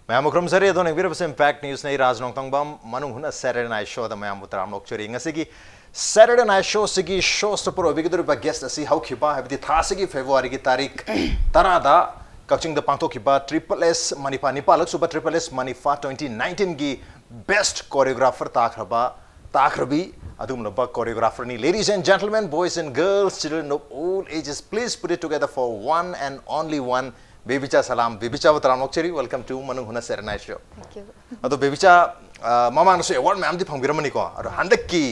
Ma'am अक्रम सरे दोन एक बिरबस इम्पैक्ट न्यूज़ ने राजनोंग तंगबम मनु हुना सैटरडे नाइट शो द मैम बुतराम लोकचोरी ngasi सैटरडे नाइट शो सिगी शो स्टॉपर बिगदुर बा गेस्ट असि हौखिबा हाबदि थासिगी फेब्रुवारी की तारीख 10 दा कक्चिंग द पांथोखिबा ट्रिपल एस मनिफा निपालक सुपर ट्रिपल एस मनिफा 2019 की बेस्ट कोरियोग्राफर ताखरबी अदुमलबा कोरियोग्राफर नि ladies and gentleman boys and girls children of all ages please put it together for one and only one Bebicha Salam Bebicha वतराम लोकचेरी वेलकम टू मनु हुना Saturday night show thank you अदो बेबीचा मामांग से अवार्ड मैम दी फंगबिरमनी को अदो हंदक की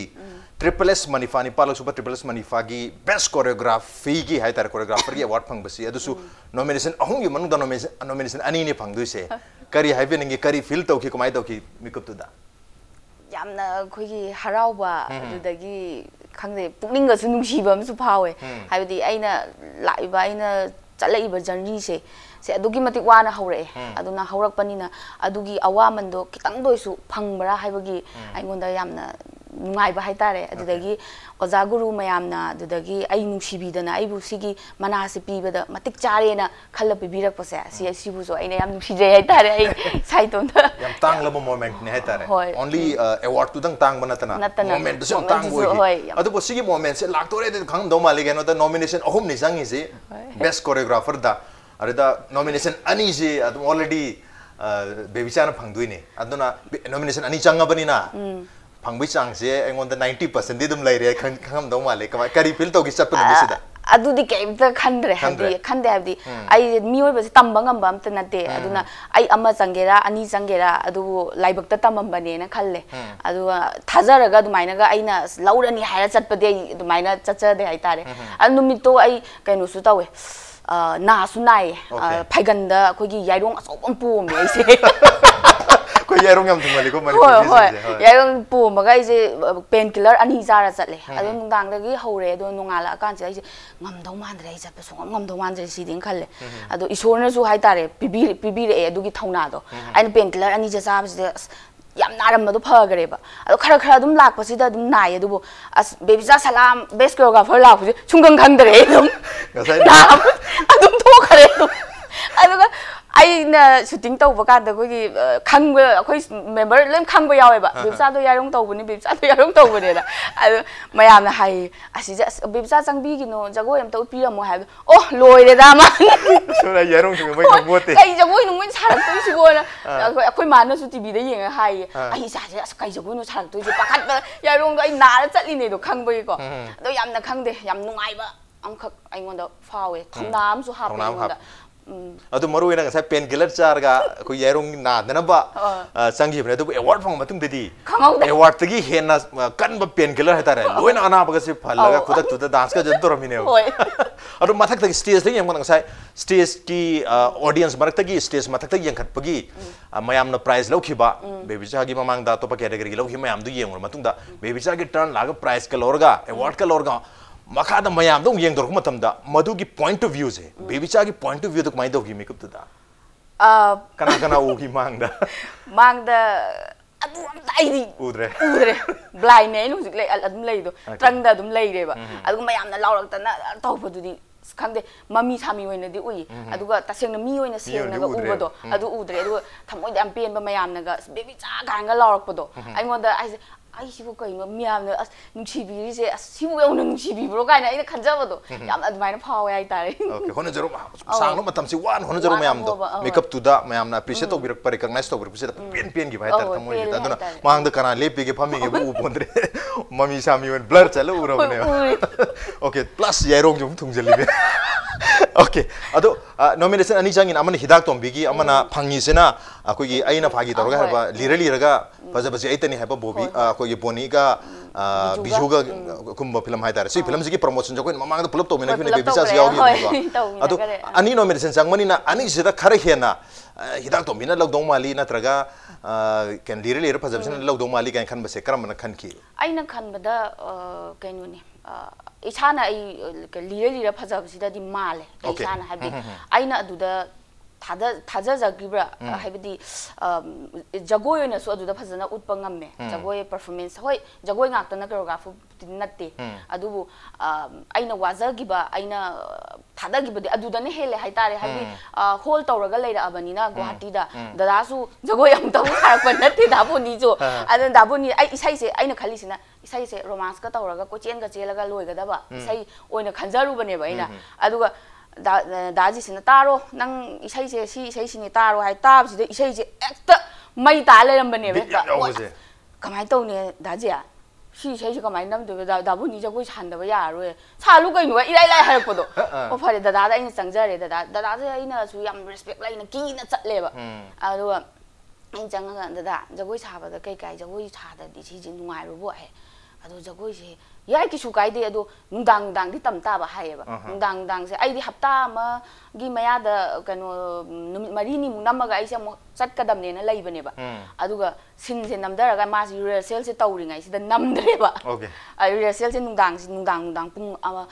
ट्रिपल एस मनिफा निपालक सुपर ट्रिपल एस मनिफा की बेस्ट कोरियोग्राफी की हाई तार कोरियोग्राफर की अवार्ड फंगबसी अदुसु नॉमिनेशन अहुं की मनु द नॉमिनेशन अनी ने फंगदुइसे करी हाइबे नंगी करी फील तौकी कमाई तौकी मिकअप तुदा यामना खोगी हराउबा अदुदगी खंगदे पुकनिंगसु नुंसीबमसु फावे हाइबदी आइना लाइबा आइना चलइबा जर्नी से अदुगी मतिक वाना हौरे अदुना हौरकपनिना अदुगी अवामनदो कितंग दोइसु फंगबरा हाइबगी आइगोंदा यामना नुंगाइबा हाइतारे अदुदगी ओजा गुरु मयामना अदुदगी आई नुंसीबीदना आइबु सिगी मनासे पीबदा मतिक चारेना खल्ला पिबिरकपसे सिबुसो आइना याम नुंसीजे हाइतारे आई साइतोंदा याम तांगलबो मोमेंट ने हाइतारे ओनली अवार्ड तुदंग तांगबा नतना मोमेंट दुसु तांग बोई अदुबो सिगी मोमेंट से लाक्तोरे दे खंगदो माले गेनो द नॉमिनेशन अहुम नि संगिसे बेस्ट कोरियोग्राफर दा अरेदा नॉमिनेशन अनी से अदुम ऑलरेडी बेबीचाना फंगदुइने अदुना नॉमिनेशन अनी चंगबनिना फंगबि चांगसे एंगोंद 90% दी दुम लैरे खंगदो माले करी feel तोगी चपन दिसिदा अदुदी केमता खंद्रे हाबदी I मियोबसे तंबा ngamba amta nate aduna ai ama changera ani changera adu laibakta tamambane na khalle adu thajaraga adumaina ga aina laurani haira chatpade adumaina chacha de haitare adu numito ai kaino su tawe na sunai phaiganda khogi yairong asopam pum me aise ko yairong yam thumali ko mari ko yairong pum ga aise pain killer ani jara chatle adu nungdang da gi hore adu nungala kan se aise ngamdau mandre ai chatpa song ngamdau mandre si ding khalle adu isorna su haitare pibi re adu gi thauna do aina pain killer ani ja sa yam naram do phagare ba adu khara khara dum lak pasi da dum nai adu as bebicha salam best choreographer lak pasi chunggang khangdre dum adum to khare adu ai na shooting tau ba ka da ko gi khangba khoi member lem khangba yawe ba bebicha do yarong tau buni bebicha do yarong tau bune da adu mayam na hai asi ja bebicha changbi gi no jago yam tau pi mo ha oh loire da ma so la yarong chung bai mote kai jago no mun sarak tu si go na khoi ma na su tv da yeng hai ai sa ja kai jago no sarak tu ji pakhat ba yarong do ai na ra chatli ne do khangba gi ko do yam na khangde yam nungai ba amkhak aingon da fawe thamnam su ha pa अदु मरु vena गसा pain killer चारगा को यारोंग ना दनबा संगी बने तो award फंग मतुंग देदी award तगी हेना कन ब pain killer हेतारे lion अना बगसे फलगा खुद तुद डांस का जंतो रमिने अदु मथक तगी स्टेज तगी यंग गसा स्टेज की ऑडियंस मरक तगी स्टेज मथक तगी यंग खतपगी मयाम न प्राइज लौखिबा बेबिचा गी ममांग दा तो प कैटेगरी लौखि मयाम दु येंग मतुंग दा बेबिचा की टर्न लागा प्राइज का लोरगा अवार्ड का लोरगा मखादा मयाम दो येंग दोरक मतमदा मधु की पॉइंट ऑफ व्यू से बेबिचा की पॉइंट ऑफ व्यू तो कमाई दोगी मेकअप तुदा कना कना ओगी मांगदा अदु आइदी उद्रे ब्लाइंड ने नु जिक ले अदुम लेदो ट्रंगदा अदुम लेरेबा अदु मयाम ना लाउरक्तना तौबदुदी खंगदे मम्मी सामी होइना दि उइ अदुगा तसेंगना मी होइना सेंगना उबदो अदु उद्रे अदु थमोइद याम पेनबा मयाम नागा बेबिचा गांगा लाउरकपदो आइगोंदा आइसे आई सिबो कइनो मियाम अस नुंसीबीरी से अस सिबो यौना नुंसीबीब्रो काइना आइना खंजाबदो याम अदमाइना फावे आइ तारे ओके होना जरो सांगनो मतम से वन होना जरो मयाम दो मेकअप तुदा मयाम ना अप्रिशिएट तो बिरक रिकॉग्नाइज तो बिरक से पेन की भाई तर थमोइ तदुना मांग द कना लेपी के फमी के उ बोंद्रे मम्मी सामी वन ब्लर चलो उरबने ओके प्लस यारोंग जुम थुंगजलिबे ओके अदो नॉमिनेशन अनी चांगिन अमन हिदाक तोंबिगी अमना फंगिसेना अकोगी आइना फागी तोरगा हबा लिरलिरगा फजबसे आइतनी हबा बोबी अकोगी बोनीगा बिजुगा कुंभ फिल्म हाइतार सी फिल्म की प्रमोशन जको ममांग द पुलप तोमिना फिने बेबिचा से यावगी अदो अनी नॉमिनेशन चांगमनिना अनी सिदा खरे हेना हिदाक तोमिना लौदों माली नत्रगा कैन लिरलिर फजबसे लौदों माली कैन खनबसे करमना खनकी आइना खनबदा कैनुनी इसाना आई लिरलिर फजबसिदादि माले इसाना हाबि आइना अदुदा थाजा जगिब्रा हाबदि जगोय ओइना सु अदुदा फजना उत्पा ngame जगोय परफॉर्मेंस होय जगोय ngakta na choreographer नत्ते अदुबु आइना वाजगिबा आइना थादगिबदि अदुदने हेले हाइतारे हाबि होल तौरगा लेराबनिना गुवाहाटीदा दादासु जगोय हम तौ सारप नथि दाबोनी जो अदन दाबोनी आई इसाइसे आइना खलिसिना इसाइसे रोमांस का तौरगा कोचेन चेलगा लोइगदबा इसाइ ओइना खंजारुबनेबा आइना अदुगा दाजिसिना तारो नंग इसाइसे सी इसाइसिनि तारो हाइ ताबसिदा इसाइसे एकता मै ता लेरमबनेबा कमाय तौने दाजिया सी इसाइसे कमाय नमदो दाबोनी जगोय सानदबा यारोय सालु कइनो इराइ लाइ हारपदो ओ फरे दादा आइना चंगजरे दादा आइना सु याम रेस्पेक्ट लाइना कीना चटलेबा अदुगा इन चंगा दादा जगोय साबदा कई जगोय साददि सिजि नुंगाइरुबो हे अदो जगोय से याय किसु काइदे अदो नुंदांग दि तमताबा हायबा नुंदांग से आइदि हप्ता मा गी मयादा कनो नुमित मरिनी मुनमगा आइसे मो चटकदमनेना लइबनेबा अदुगा सिनसे नमदरगा मासि रिहर्सल से तौरिङाइ सिदा नमदरेबा ओके रिहर्सल से नुंदांग पुंग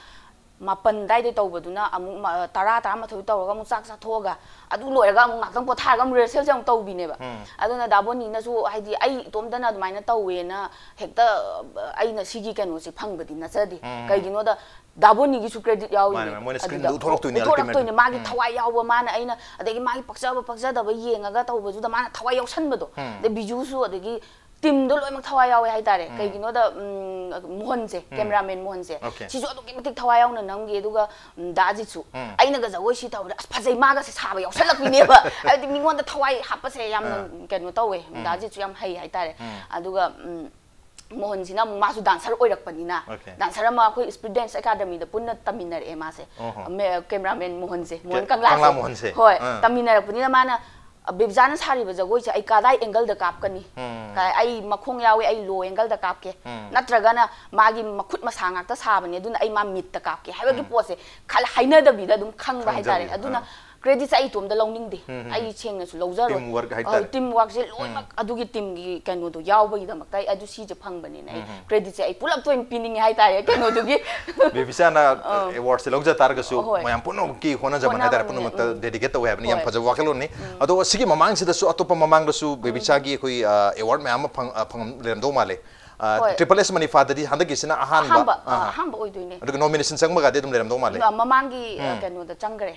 मापन दाइदे तौबदुना अमु तरा माथोइ तौरगा मु चाक चाथोगा अदु लोयरगा मु ngakang पोथारगा मु रिहर्सल से तौबिनेबा अदुना दाबोनीनासु हाइदि आइ तोमदना अदुमाइना तौवेना हेक्ता आइना सिगी कनोसे फंगबदि नचदि कइगिनोदा दाबोनी की क्रेडिट याउनी मोने स्क्रीन दु थोरक्तोइने अल्टीमेट मागी थवाइ याउबा माना आइना अदगी मागी पक्चदबा येंगागा तौबजुदा माना थवाइ याउसनबदो दे बिजुसु अदगी टीम दो लोइमक थवाइ यावे हाइतारे कइगिनोदा मोहन से कैमरामैन मोहन से सिजु अदुकी मतिक थवाइ याउना नमगे दुगा दाजिसु आइनागा जगोय सि तौबदा अस फजै मागा से साबा याउसलकबिनेबा आइदि मिंगोंदा थवाइ हापसे याम केनो तौवे दाजिसु याम हाइ हाइतारे अदुगा मोहन सिना मासु डांसर ओइरकपनिना डांसर मा अखोइ स्पीड डांस एकेडमी दा पुन्ना तमिनर ए मासे कैमरामैन मोहन मोहन से होय तमिनरकपनिना माना बेबजाना सारिबा जगोय से आई कादाई एंगल दा कापकनी आई मखोंग यावे आई लो एंगल दा कापके नत्रगना मागी मखुत मसांगाक्ता साबने अदुना आई मा मिट दा कापके हाइबागी पोसे खाल हाइनदबिदा दुम खंगबा हाइतारे अदुना क्रेडिट आई तुम द लौनिंग दे आई छेंग सु लौजरो टीम वर्क से लोइमक अदुगी टीम गी कनो दो यावबगी दमक आई अदु सी जे फंगबने नै क्रेडिट आई पुलप तो पिनिंग हाइ तारे कनो दुगी बेबिसाना अवार्ड से लौजा तारगसु मयाम पुनो की होना जमन हाइतारे पुनो मत डेडिकेट तो हैबनी याम फज वाकलो नि अदो सिगी ममांग सिदसु अतोप ममांग दसु बेबिसा गी कोई अवार्ड मयाम फंग लेरमदो माले ट्रिपल एस मनी फादरी हंदगिसना अहानबा ओइदोइने अदुग नॉमिनेशन संगमगा दे दुम लेरमदो माले ममांगी कनो द चंगरे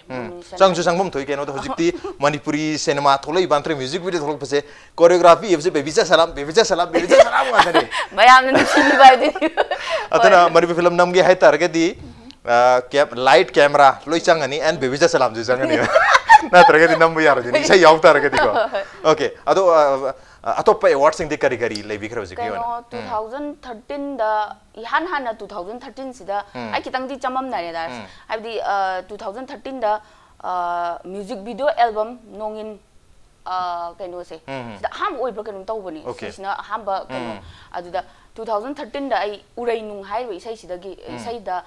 चंगजु संगम थोइ केनो द हुजिक्ति मणिपुरी सिनेमा थोलै बांत्रे म्यूजिक वीडियो थोलक पसे कोरियोग्राफी एफसे बेबिजा सलाम वादरे मयाम न सिली बाइदि अतना मणिपुरी फिल्म नमगे हाइ तारगदी लाइट कैमरा लोइ चंगनी एंड बेबिजा सलाम जु चंगनी नत्रगदी नमबु यारो जि इसे याव तारगदी को ओके अदो अतोप अवार्ड सिंग दे करी करी लेबि खरो जिक योन 2013 दा इहान हाना 2013 सिदा आई कितंग दि चमम नरे दा हाइबदि 2013 दा म्यूजिक वीडियो एल्बम नोंगिन कनो से हम ओइब्र कनो तौबनी सिना हम कनो अदुदा 2013 दा आई उरै नुंग हाइबो इसै सिदगी इसै दा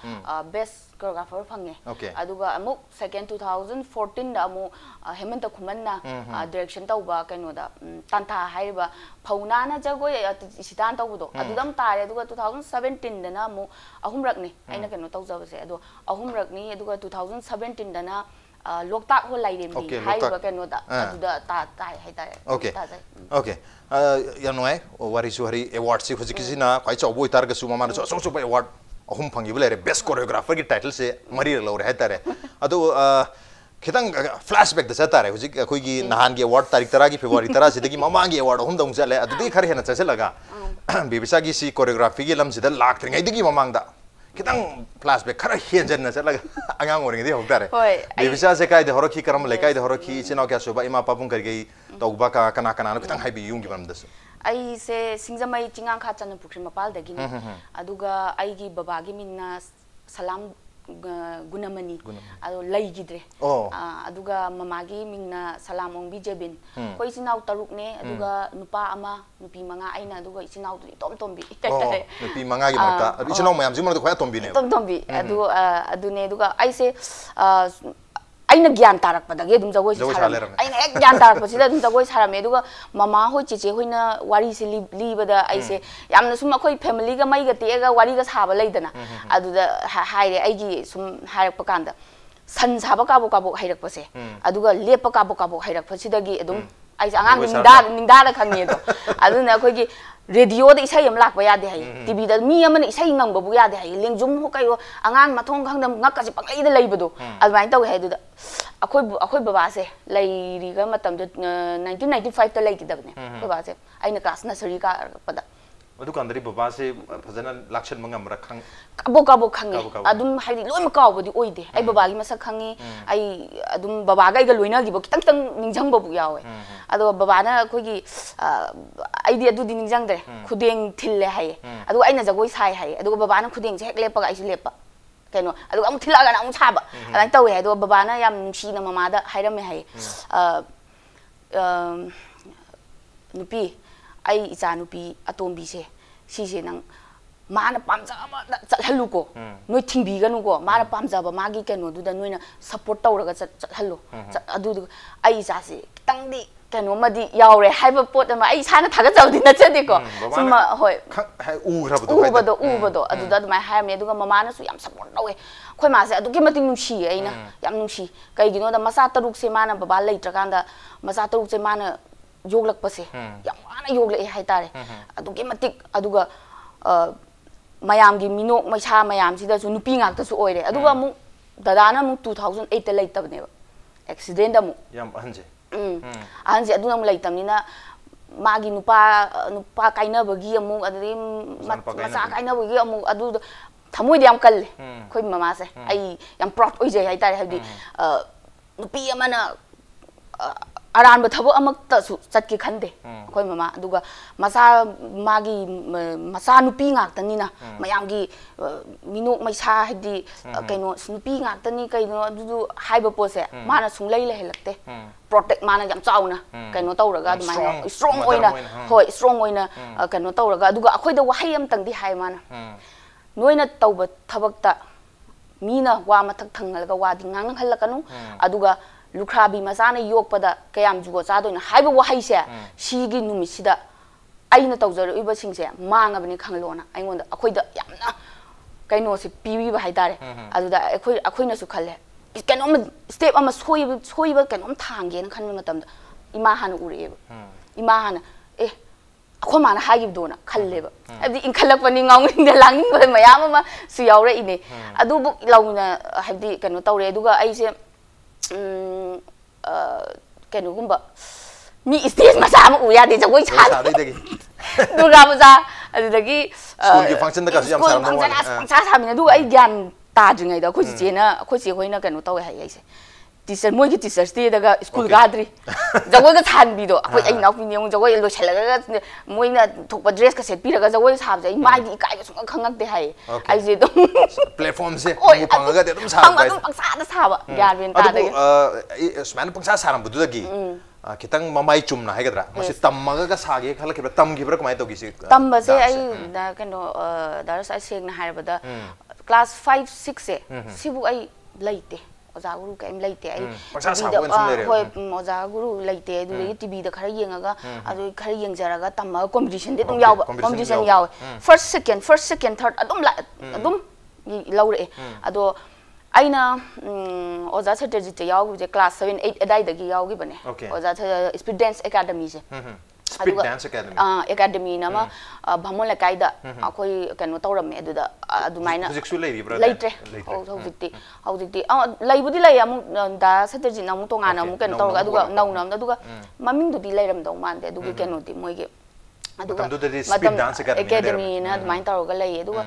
बेस्ट कोरियोग्राफर फंगे अदुगा अमुक सेकेंड 2014 दा अमु हेमंत खुमन्ना डायरेक्शन तौबा कनो दा तांता हाइबा फौनाना जगोय सितान तौबदो अदुदम तारे अदुगा 2017 दना अमु अहुमरकनी आइना कनो तौजबसे अदो अहुमरकनी अदुगा 2017 दना लोकताक हो लाइरेमदी हाइबा कनो दा अदुदा ता हाइतारे ओके ओके यानोय वारिसु हरि अवार्ड से खुजिकिसिना क्वाइ चौबो इतारगसु मामाना सो अवार्ड अहुम फंगिबो लेरे बेस्ट कोरियोग्राफर की टाइटल से मरी लौरे हाइतारे अदो खितंग फ्लैशबैक द सतारे हुजिक अखोइगी नहान की अवार्ड तारीख 13 की फेब्रुआरी 13 सिदगी ममांगी अवार्ड अहुम दंग चले अदुदी खर हेना चसेलगा बेबिसा की सी कोरियोग्राफी की लम सिदा लाक्त्रिङैदगी ममांगदा खितंग फ्लैशबैक खर हेंजन चलगा अंगांग ओरिङदि होतारे बेबिसा से कायदे हरखी करम लेकायदे हरखी चिनाव क्या सुबा इमा पापुंग करगई तौबा का कना कना खितंग हाइबि युंगी बमदस आई से सिंगजमई चिंगांग खा चन पुख्री मपाल दगिनी अदुगा आईगी बाबागी मिन्ना सलाम गुनमनी अदो लैगिद्रे अदुगा ममागी मिंगना सलाम ओंबी जेबिन कोई इसिनाव तरुक ने अदुगा नुपा अमा नुपी मंगा आइना अदुगा इसिनाव दुई तोम तोमबी नुपी मंगा गी मक्ता इसिनाव मयाम जिमन दो खया तोमबी ने तोमबी अदु अदुने अदुगा आइसे आइना ज्ञान तारकपदगे दुम जगोय सारम आइना एक ज्ञान तारकपसिदा दुम जगोय सारमे अदुगा ममा होय चेचे होइना वारी से लीबदा आइसे यामना सुम अखोय फैमिली गा मई गा तेगा वारी गा साबा लैदना अदुदा हाइरे आइगी सुम हायरप कांदा सन साबा काबो काबो हायरकपसे अदुगा लेप काबो काबो हायरकपसिदगी अदुम आइसे आंगांग निंदा दा खंगे दो अदुना अखोयगी रेडियो दा इसाई हम लाक यादे है टीवी दा मी अमन इसाई ngang babu यादे है लेंजुम हो कायो आंगांग माथों खंगदम ngak ka pangai da leibado admai taw he du da akhoi baba se leiri ga matam 1995 ta leiki dabne baba se aina class nursery ka pada adu kandari baba se phajana lakshan mangam rakhang kabo khang adum haidi loi ma kaw bodi oide ai baba gi masa khangi ai adum baba ga ga loina gi bo kitang tang ningjang babu yawe ado baba na khoi gi ai di adu di ningjang dre khudeng thille hai adu aina jagoi sai hai adu baba na khudeng je hek lepa ga ai si lepa keno adu am thila ga na am chaba adai taw he adu baba na yam nungsi na mama da hairam me hai nupi ai icha nupi atombi se si nang mana pamja ma chathalu ko noi thingbi ga nu ko mana pamja ba magi keno du da noi na support tawraga chathalu adu ai icha se kitang di keno madi yaure haiba pot ma ai sana thaga chawdi na chade ko suma hoi ubado adu da mai hai me du ga mama na su yam support tawe khoi ma se adu ki mating nungsi ai na yam nungsi kai gi no da masa taruk se mana baba leitra kanda masa taruk se mana yoglak pase yam ana yoglak hai tare adu ki matik adu ga mayam gi minok maisa mayam si da su nupi ngak ta su oire adu ga mu dada na mu 2008 ta leit tabne accident da mu yam anje anje adu na mu leit tamni na magi nupa kaina bagi amu adu masa kaina bagi amu adu thamoi yam kal khoi mama se ai yam proud oi je hai tare hadi nupi amana aran ba thabo amak ta su chatki khande khoi mama aduga masa magi masa nupi ngak tani na mayam gi minok maisa hadi kaino nupi ngak tani kaino adu haiba pose mana sunglai le helakte protect mana yam chauna kaino tawraga adu mai strong oina hoi strong oina kaino tawraga aduga akhoi da wahai am tang di hai mana noina tawba thabakta mina wa mathak thangalga wadi ngang halakanu aduga lukrabi masana yokpada kayam jugo chadoina haiba wahai se sigi numisida aina tawjar iba singse mangabani khanglona aingonda akhoida yamna kaino se pibi ba haidare aduda akhoina su khalle kanom step ama soiba kanom thange na khanma matamda ima hanu ureba ima hana akhoi mana hagib dona khalleba abdi inkhalakpani ngawngin langing ba mayam ama su yawra ine adu bu lawna habdi kano tawre aduga aise keno gumba mi stage masa ma uya de jagoi cha durga puja adudagi school ki function da ka yam saram no wa cha sa mina du ai gyan ta dringai da khoi che na khoi che hoina keno tawe hai ai se teacher moi ki teacher ste daga school gadri jagoi ga than bi do khoi ai naw pi ne jagoi lo chalaga moi na thokpa dress ka set pi raga jagoi sab jai mai di kai ga sung khangak de hai ai je do platform se mu pangaga de dum sa ba pangsa da sa ba gyan bin ta de sman pangsa saram bu dagi kitang mamai chumna hai gadra masi tammaga ga sage khala ke tam gi bra kamai to gi si tam ba se ai da keno dar sa seng na har ba da class 5 6 se sibu ai laite oja guru kaim laite ai hoi oja guru laite du tv da khara yengaga adu khara yengjaraga tamma competition de dum yaw competition yaw first second third adum laure ado aina oja strategy te yaw je class 7 8 adai da gi yaw gi bane oja speed dance academy se speed dance academy academy nama bhamon la kaida akoi kanu tawram me da adumaina hojiksu leiri bra leitre hojikti leibudi lei amu da strategy namu tongana amu kanu tawga aduga naunam aduga maming du di leiram dong mande aduga kanu ti moige aduga speed dance academy na adumain tawga lei aduga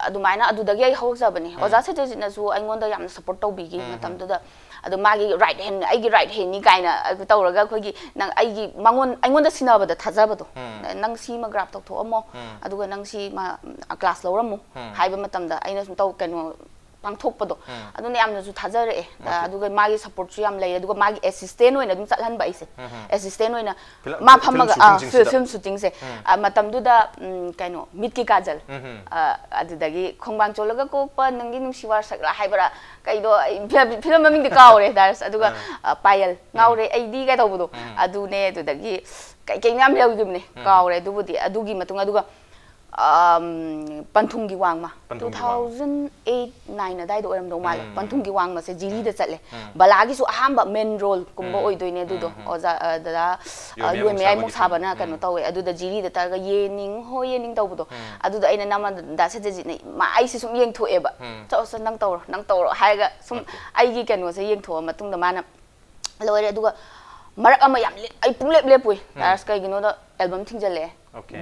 adumaina adudagi ai hawjabani oja strategy na su aingonda yam support tawbigi matam da adu magi right hand aigi right hand ni kaina tawraga khogi nang aigi mangon aingonda sinabada thajabado nang si ma grab tok tho amo aduga nang si ma class lawramu haiba matamda aina sum taw kanu pangthokpado adu ne yamna su thajare aduga magi support su yam lei aduga magi assistant oina dum chalhan ba ise assistant oina ma phamaga film shooting se matamdu da kaino mitki kajal adudagi khongbang cholaga ko pa nangi nung siwar sakla haibara kaido film maming de kaure dars aduga payal ngaure id ga tawbudo adu ne adudagi kai kai ngam lewgimne kaure adubudi adugi matung aduga Panthunggi Wangma 2008-9 adai do oram do male Panthunggi Wangma se jiri da chatle balagi su ahamba main role kumba oidoine dudo oza da yue me ai mo sabana kanu tawe adu da jiri da targa yening ho yening tawbudo adu da aina nama da se ji nei ma ai se sum yeng thoeba so so nang tawro haiga sum ai gi kanu se yeng tho matung da mana loire adu ga marak ama yam ai punglep lepui das kai gino da album thingjale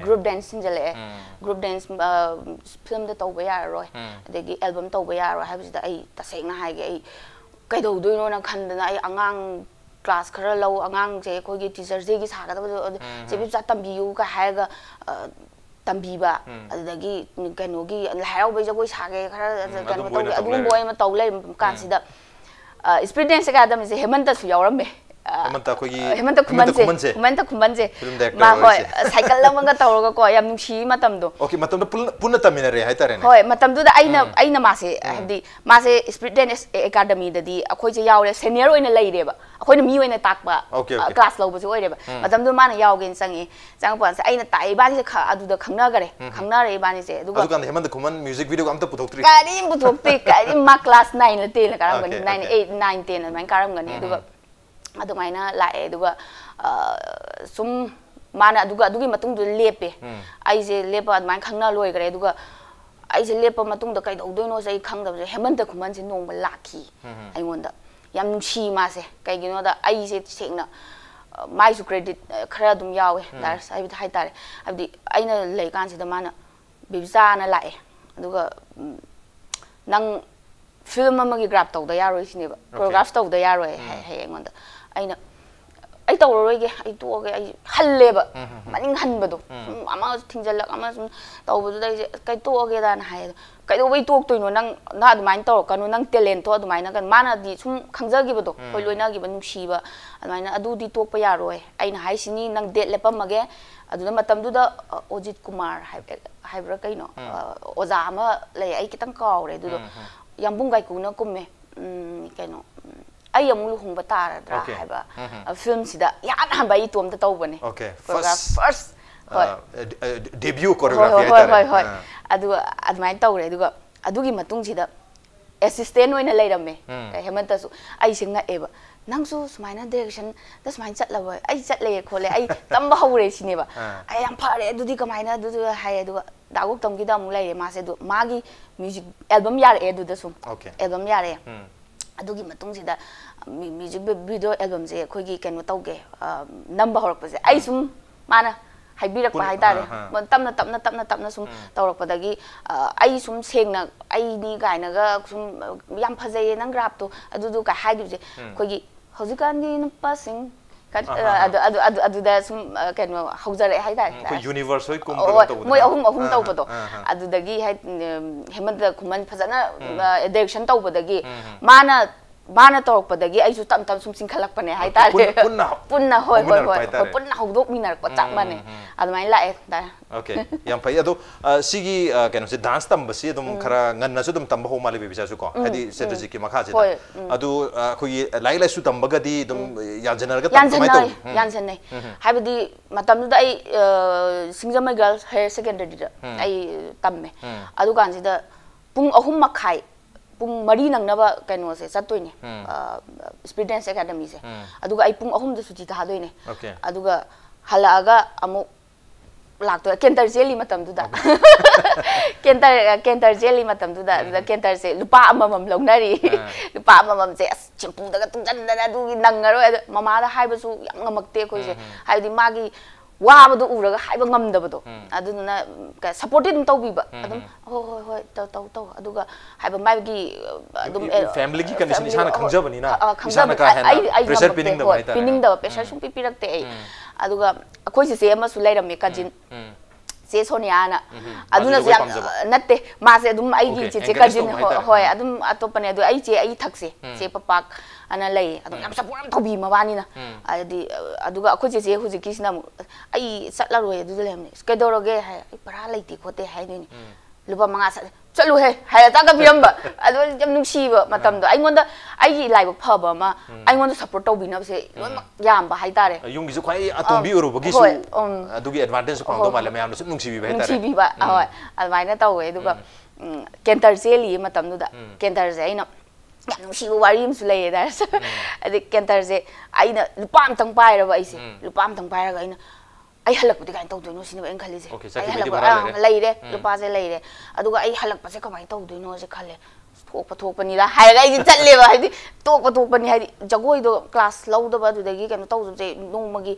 group dance sinjale group dance film da tawba ya roi adegi album tawba ya roi habisida ai taseng na haige ai kai do doino na khandana ai angang class khara law angang je khoi gi teacher je gi saga da je bi cha tambi yu ka haiga tambi ba adegi kano gi lairau bai jagoi sage khara kano tawgi adum boy ma tawle kan sida spirit dance academy je hemanta su yawramme Hemanta Kumanse ma hoi cycle lamanga tawraga ko yam nungsi matam do okay matam do punna tamina re haitare ne hoi matam do da aina mase habdi mase spirit dance academy da di akhoi je yaure senior oina leire ba akhoi na mi oina takba class lobo je oire ba matam do mana yawgen sangi changpan se aina tai ba ni kha adu da khangna gare ba ni se adu kan Hemanta Kuman music video am ta puthokri kari puthokti kari ma class 9 la te la karam gani 9 8 9 10 man karam gani adu adumaina lae aduga sum mana adugi matung du lepe aise lepa adman khangna loi gare aduga aise lepa matung da kai doino sai khangda Hemanta Kuman se nong ba laki ai ngonda yam nungsi ma se kai gino da aise thengna mai su credit khara dum yawe dar sai bi hai tare abdi aina lei kan se da mana bibza na lae aduga nang film amagi grab tawda yaroi sineba choreograph tawda yaroi hai ngonda aina ai tawroige ai toge ai halleba maning hanbado ama thingjalak ama sum tawbudu dai kai toge dan hai kai do bai tok toino nang na adumain taw kanu nang talent to adumaina kan mana di sum khangjagi bado hoi loina gi banum shiba adumaina adu di tok pa yaroi aina hai sini nang date lepamage aduna matam du da Ojit Kumar haibra kaino oza ama lei ai kitang kawre du do yambung gai kuna kumme kaino ai amulu hung batara dra haiba film sida yan han bai tom ta tawbane okay first debut choreography hoi adu admine tawre aduga adugi matung sida assistant oina leirame Hemanta su ai singa eba nangsu sumaina direction da sumain chatlawa ai chatle khole ai tamba hore sineba ai yam phare adudi kamaina du hai adu daguk tamgi da mu leire ma se du magi music album yar edu da sum album yare adugi matung sida music video album je khoi gi kenu tawge number horak pa je ai sum mana haibirak pa hai tare tamna sum tawrak pa dagi ai sum sengna ai ni gaina ga sum yam phajai nang graph to adu ka hai gi je khoi gi haujikan gi nupa sing adu da sum kenu haujare hai tare khoi universe hoi kum to moi ahum taw pado adu dagi hai Hemanta Kuman phajana direction taw padagi mana talk padagi ai su tam sum sing khalak pane hai tare punna hoi punna hawdok minar ko chak mane admai la ta okay yam pai ado sigi kenu se dance tam basi dum khara nganna su dum tam ho mali be bisa su ko hadi strategy ki makha je adu khoi lai su tam bagadi dum yanjenar ga tam mai to yanjen nei habidi matam da ai Singjamai Girls Higher Secondary da ai tamme adu kan ji da pung ahum makhai pung mari nang naba kano se satoi ne Spirit Dance Academy se aduga ai pung ahum da suti ta hadoi ne aduga halaga amu lakto kentar jeli matam du da kentar jeli matam du da kentar se lupa amamam longnari lupa amamam se chimpung daga tungjan da du nangaro mama da haiba su yang ngamakte khoi se haidi magi wabadu uraga haiba ngamdabado aduna ka supported dum tawbiba adum hoi taw aduga haiba magi adum family ki condition isana khangjabani na isana ka hena pressure pinning da pressure sum pipirak te aduga akhoi se ama su lairam me kajin se Sonia na aduna yang natte ma se adum ai gi che kajin hoi adum atopane adu ai che ai thakse che papak ana lay adum yam support thobi mawani na adi aduga akhoi che huji kisna ai satla roi adu lemne skedoroge hai para laiti khote hai ni lupa manga chalu he hai ta ka biamba adu jam nungsi ba matam do ai ngonda ai lai bok phaba ma ai ngon support tau bina se loi mak yam ba hai tare yung gisu khwai atombi uru bagi su adugi advantage phang do male mayam su nungsi bi ba hai tare nungsi bi ba hoi almai na tau we duga cancer se li matam du da cancer se ina yam nungsi bu wari su lei da adi cancer se ai na lupam tang pai ra ba ai se lupam tang pai ra ga ina ai halak pudi kain tau do no sini ba en khali se ai halak lei re lupa se lei re aduga ai halak pa se kamai tau do no se khale thok pani da hai ga ai chatle ba hai di tok pani hai di jagoi do class lau da ba du da gi kan tau je nong ma gi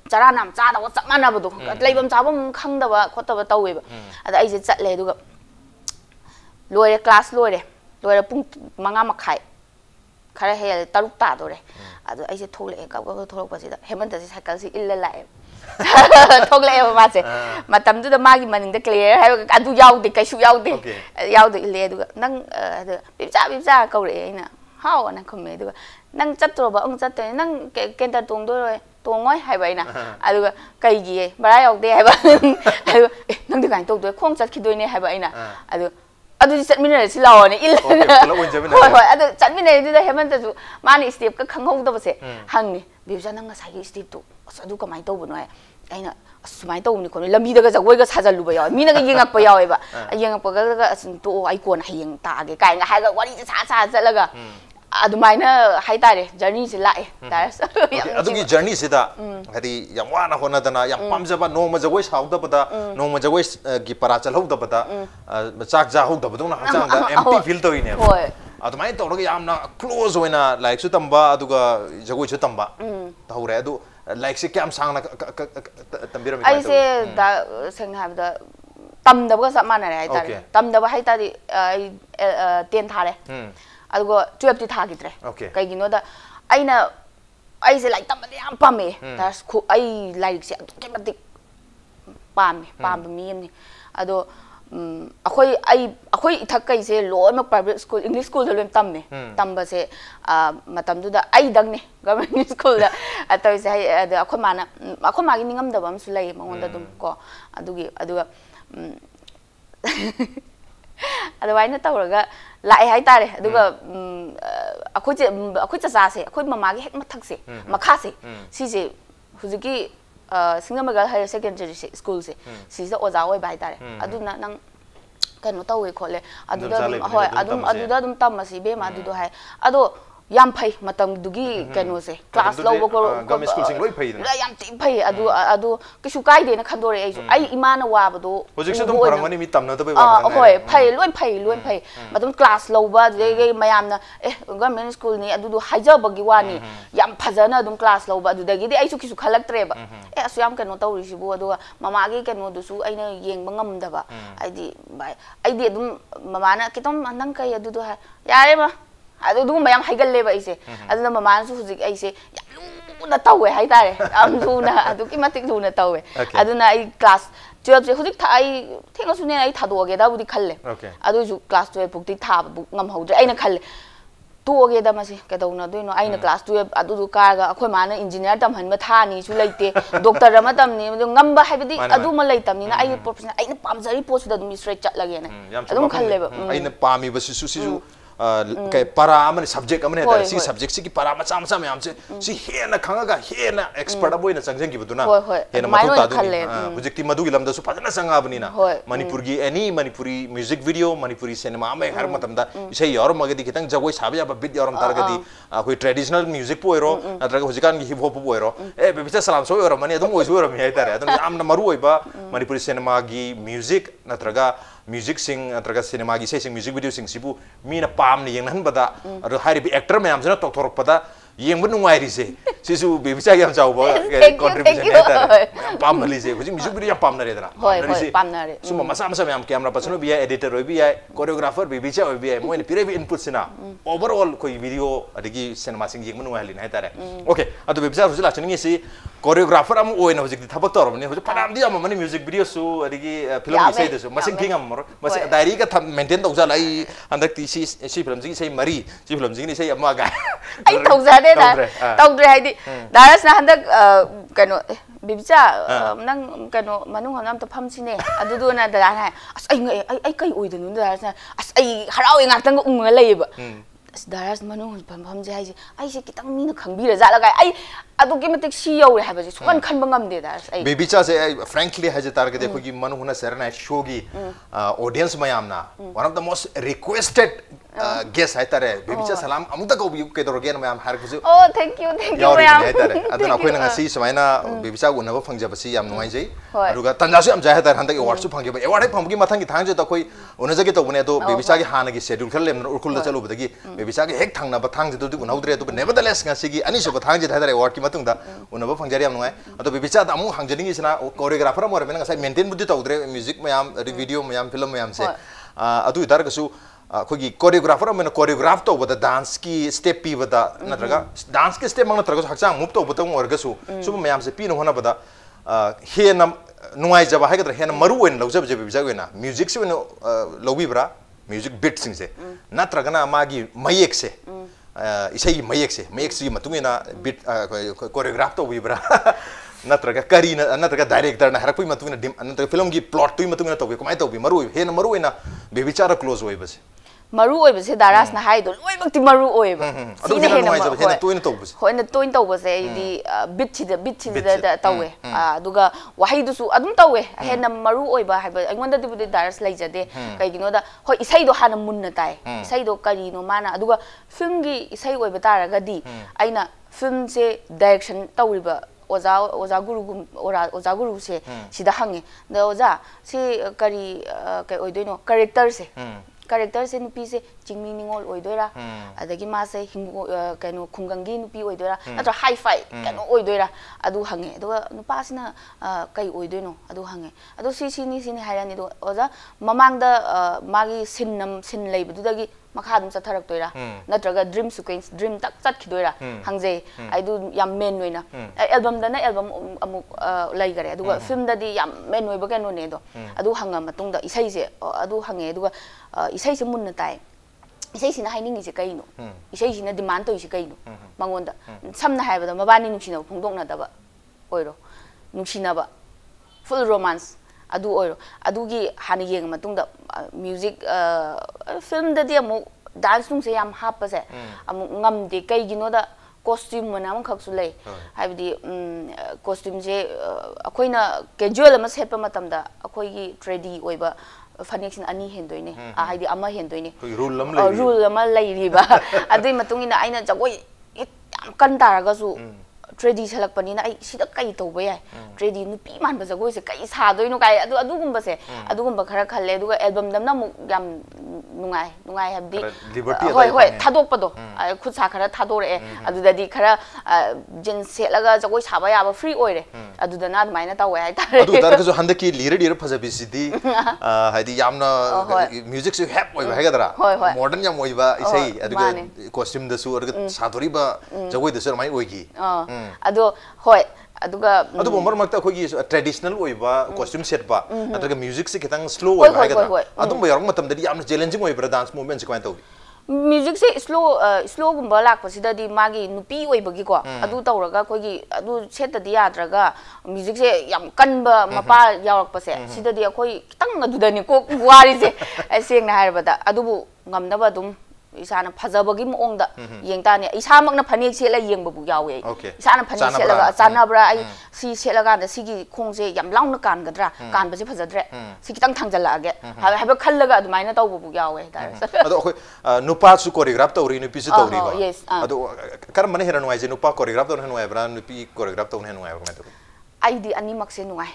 chara nam cha da wa chap mana ba do leibam chabam khang da ba khot da ba tau we ba ada ai je chatle du ga loi class loi re pung manga makhai khara he taruk ta do re adu ai je thole ka tholok ba se da hemant se cycle si illa lai thok le ba se matam du da magi maning da clear hai adu yaw de kai su yaw de le du nang bipcha kau re ina hao nang khome du nang chat tro ba ong chat te nang ken ta tong do re tong ngoi hai bai na adu kai gi bara yaw de hai ba adu nang de kan to do khong chat khidoi ne hai bai na adu chat min re si law ne il hoi adu chat min ne du da heman ta su mani step ka khang hou da ba se hang ni bipcha nang sa gi step tu adu ka mai to bu no ai na sumai to ni ko lambi da ga jagoi ga sajal lu ba yaw mi na ga yengak pa yaw ba yengak pa ga asin to ai ko na hayeng ta ge kai nga ha ga wari sa la ga adu mai na hai ta re journey se lai ta adu gi journey se da hadi yam wa na hona da na yam pam ja ba no ma jagoi sa da ba da no ma jagoi gi para chal ho da ba da chak ja ho da ba na ha chang da empty feel to ine hoi adu mai to ga yam na close hoina like su tamba adu ga jagoi su tamba ta ho re adu like se kyam sang na tambira mi ai se da seng ha da tam da ba sa mana re ai ta tam da ba hai ta di ai 10 tha re adugo 12 ti tha gitre kai gi no da aina ai se like tam da yam pame da ai like se ke matik pam mi ni ado akhoi ithak kai se lo ma private school English school da lem tam ne tam ba se matam du da ai dang ne government school da atoi se akhoi ma gi ningam da bam su lai mangon da dum ko aduga adu wai na tawraga lai hai tare aduga akhoi cha se akhoi mama gi hek mathak se makha se si se hujiki Singamagal Higher Secondary School se si sa oza oi bai tare aduna nang kano tawe khole aduda hoi aduda dum tam ma si be ma adudo hai ado yam phai matam dugi kano se class low ko government school sing loi phai da yam ti phai adu kisu kai de na khandore ai imana wa bado hojik se dum parangani mi tamna to bai wa hoi phai loi phai matam class low ba de mayam na government school ni adudu haija bagi wani yam phajana dum class low ba adu dagi de ai su kisu khalak tre ba asu yam kano tawri si bu adu mama gi kano du su aina yeng bangam da ba ai di dum mama na kitom nang kai adudu ha yare ma adu mayam haigal le ba ise adu mama su hujik ai se na tawe hai tare am du na adu ki matik du na tawe adu na ai class 12 je hujik thai thenga su ne ai thado ge da budi khalle adu ju class 12 bukti tha bu ngam hodre ai na khalle to ge da ma se ka dau na do no ai na class 12 adu du ka ga akhoi ma na engineer tam han ma tha ni su leite doctor ma tam ni ngam ba haibidi adu ma leitam ni na ai professional ai na pam jari post da dum straight chat lage na adu khalle ba ai na pami ba su kai para amane subject amane da si subject si ki para macha me amse si he na khanga ga he na expert aboy na changjang gi buduna he na matho ta du project ti madu gi lam da su phajana sanga abni na manipur gi any manipuri music video manipuri cinema me har matam da isai yor ma ga di kitang jagoi sabe ya bit yor tar ga di koi traditional music po ero natra ga hujikan gi hip hop po ero be bicha salam so ero mani adum oi so ero mi hai tar adum am na maru oi ba manipuri cinema gi music natra ga music sing natra cinema gi sing music video sing sibu mi na pam ni yang nan bada aro hari bi actor me am jana tok thorok pada yang bu nungai ri se sisu be bicha gi am chau ba contribution eta pam li se huji music video pam na re dana pam na re suma masa me am camera person bi editor bi choreographer bi bicha bi mo ni pire bi input sina overall koi video adigi cinema sing yang bu nungai li na eta re okay adu be bicha hujila chani si choreographer am oi na hujik thabak tor ni huji padam di am mani music video su adigi film bi se de su masing king am mas diary ka maintain tau ja lai andak ti si film ji sei mari si film ji ni sei amma ga ai tau ja de da tau dre hai di daras na handak kano bibcha nang kano manung hanam ta pham sine adu du na da hai as ai kai oi de nu daras na as ai harau ngak tang ung lei ba Daras manu pam je hai ai se kitang mi na khangbira jala ga ai adu ke matik si yaw re ha ba je sukan khan bangam de daras ai baby cha se frankly ha je tar ke dekho ki manu huna serna show gi audience mayam na one of the most requested guest hai tare baby cha salam amuta ko bi ke dor gen mayam har ku oh thank you mayam hai tare aduna khoi na si samaina baby cha gu na ba phangja ba si yam ngai jai aduga tanja su am jai ha tar handak award su phangge ba award hai phang gi mathang gi thang je ta khoi una jage to bune to baby cha gi hana gi schedule khal lem urkul da chalu ba gi baby cha gi hek thang na ba thang je to du naudre to nevertheless nga si gi ani so ba thang je thai tare award ki matung da una ba phang jari am ngai ado baby cha da amu hang jani gi sina choreographer mo re men nga sai maintain budi to dre music mayam video mayam film mayam se adu dar ga su खोगी choreographer अमन choreograph तो बता dance की step P बता नत्रगा dance के step मंग नत्रगा हक्सा move तो बता ओरगसु सुब मयाम से पी न होना बता हे न नुआई जब हाय गदर हे न मरु वेन लौजब जब बिजा वेना म्यूजिक से वेन लौबी ब्रा म्यूजिक बीट सिंग से नत्रगा ना मागी मयेक से इसई मयेक से मतुंगेना बीट कोरियोग्राफ तो वीब्रा नत्रगा करी नत्रगा डायरेक्टर ना हरपुई मतुंगेना नत्रगा फिल्म की प्लॉट तुई मतुंगेना तो कमाय तो मरु हे न मरु वेना बेबिचारा क्लोज होय बस maru oi base daras na hai do loi bakti maru oi ba sine he na hena toin to base hoi na toin to base di bit chi da tawe aduga wahi du su adum tawe he na maru oi ba hai ba aingonda di budi daras lai jade kai gino da hoi isai do hana mun na tai isai do kari no mana aduga film gi isai oi ba taraga di aina film se direction tawriba oza guru se sida hange da oza si kari kai oi do no character se nupi se jingmi ningol oidoira adagi ma se hingo kano khungangi nupi oidoira natra high fi kano oidoira adu hange do nupa sina kai oidoino adu hange adu si ni hairani do oza mamang da magi sin leibu dagi makha dum satharak toira natraga dream sequence dream tak chat khidoira hangje aidu yam main noina album da na album amuk lai gare adu film da di yam main noi ba kano ne do adu hanga matung da isai se adu hange adu isai se mun na tai isai sina haining se kaino isai sina demand to ise kaino mangonda samna haiba da mabani nuksina phongdok na da ba oiro nuksina ba full romance adu oiro adugi hani yeng matung da music film da dia mo dance nung se yam hap se amu ngam de kai gino da costume mana am khak su lei haibdi costume je akoina casual ama sepa matam da akoi gi trendy oiba fanection ani hendoine haidi ama hendoine rule ama lei riba adui matung ina aina jagoi yam kan taraga su trendy selak pani na ai sida kai to ba yai trendy nu pi man ba jagoi se kai sa doi no kai adu gumba se adu gumba khara khalle adu album dam na mu yam nungai habdi hoi thadok pa do khut sa khara thadore adu dadi khara jin selaga jagoi saba ya ba free oire adu da na mai na tawe ai tare adu tar ka jo handaki lira phajabi sidi haidi yamna music se hap oi ba hegadra modern yam oi ba isai adu costume da su sadori ba jagoi da sur mai oi gi ado hoi aduga adu bomar makta khogi traditional oi ba costume set ba adaga music se kitang slow oi ba hegadra adu ba yarong matam dadi yamna challenging oi ba dance movement se kain tawi music se slow gumba lak pasida di magi nupi oi bagi ko adu tawraga khogi adu set di yadraga music se yam kanba mapa yarak pase sida di khoi kitang adu dani ko wari se seng na harba da adu bu ngamna ba dum isana phajabagi mong da yengtani isamak na phanek se la yeng babu yawe isana phanek se la chana bra ai si se la ga da sigi khongse yam laung na kan gadra kan ba se phajadre si kitang thangjala age ha khal laga adumai na taw babu yawe ado khoi nupa su choreograph tawri nupi su tawri ba ado kar mane heran wai je nupa choreograph tawri hanwai bra nupi choreograph tawri hanwai ba ma aidi ani makse nungai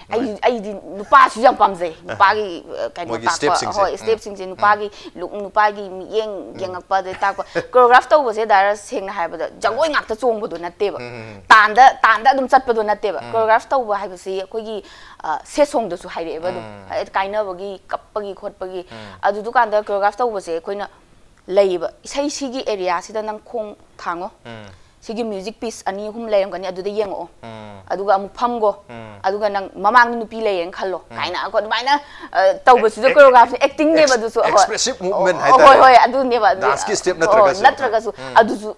aidi nupa su jam pamje nupa gi kai no ta ho step sing je nupa gi look nupa gi yeng pa de ta ko choreograph to se dar sing na hai ba jangoi ngak ta chong bu do na te ba tanda dum chat pa do na te ba choreograph to ba hai ba si koi gi se song do su hai re ba do kai na ba gi kap pa gi khot pa gi adu du kan da choreograph to ba se koi na lei ba sai si gi area si da nang khong thango sigi music piece ani hum layam gani adu de yengo aduga amu phamgo aduga nang mamang nupi layen khallo kaina ko maina tawba su choreograph acting ne ba du su expressive movement hai ta hoi adu ne ba dance ki step natraga su adu su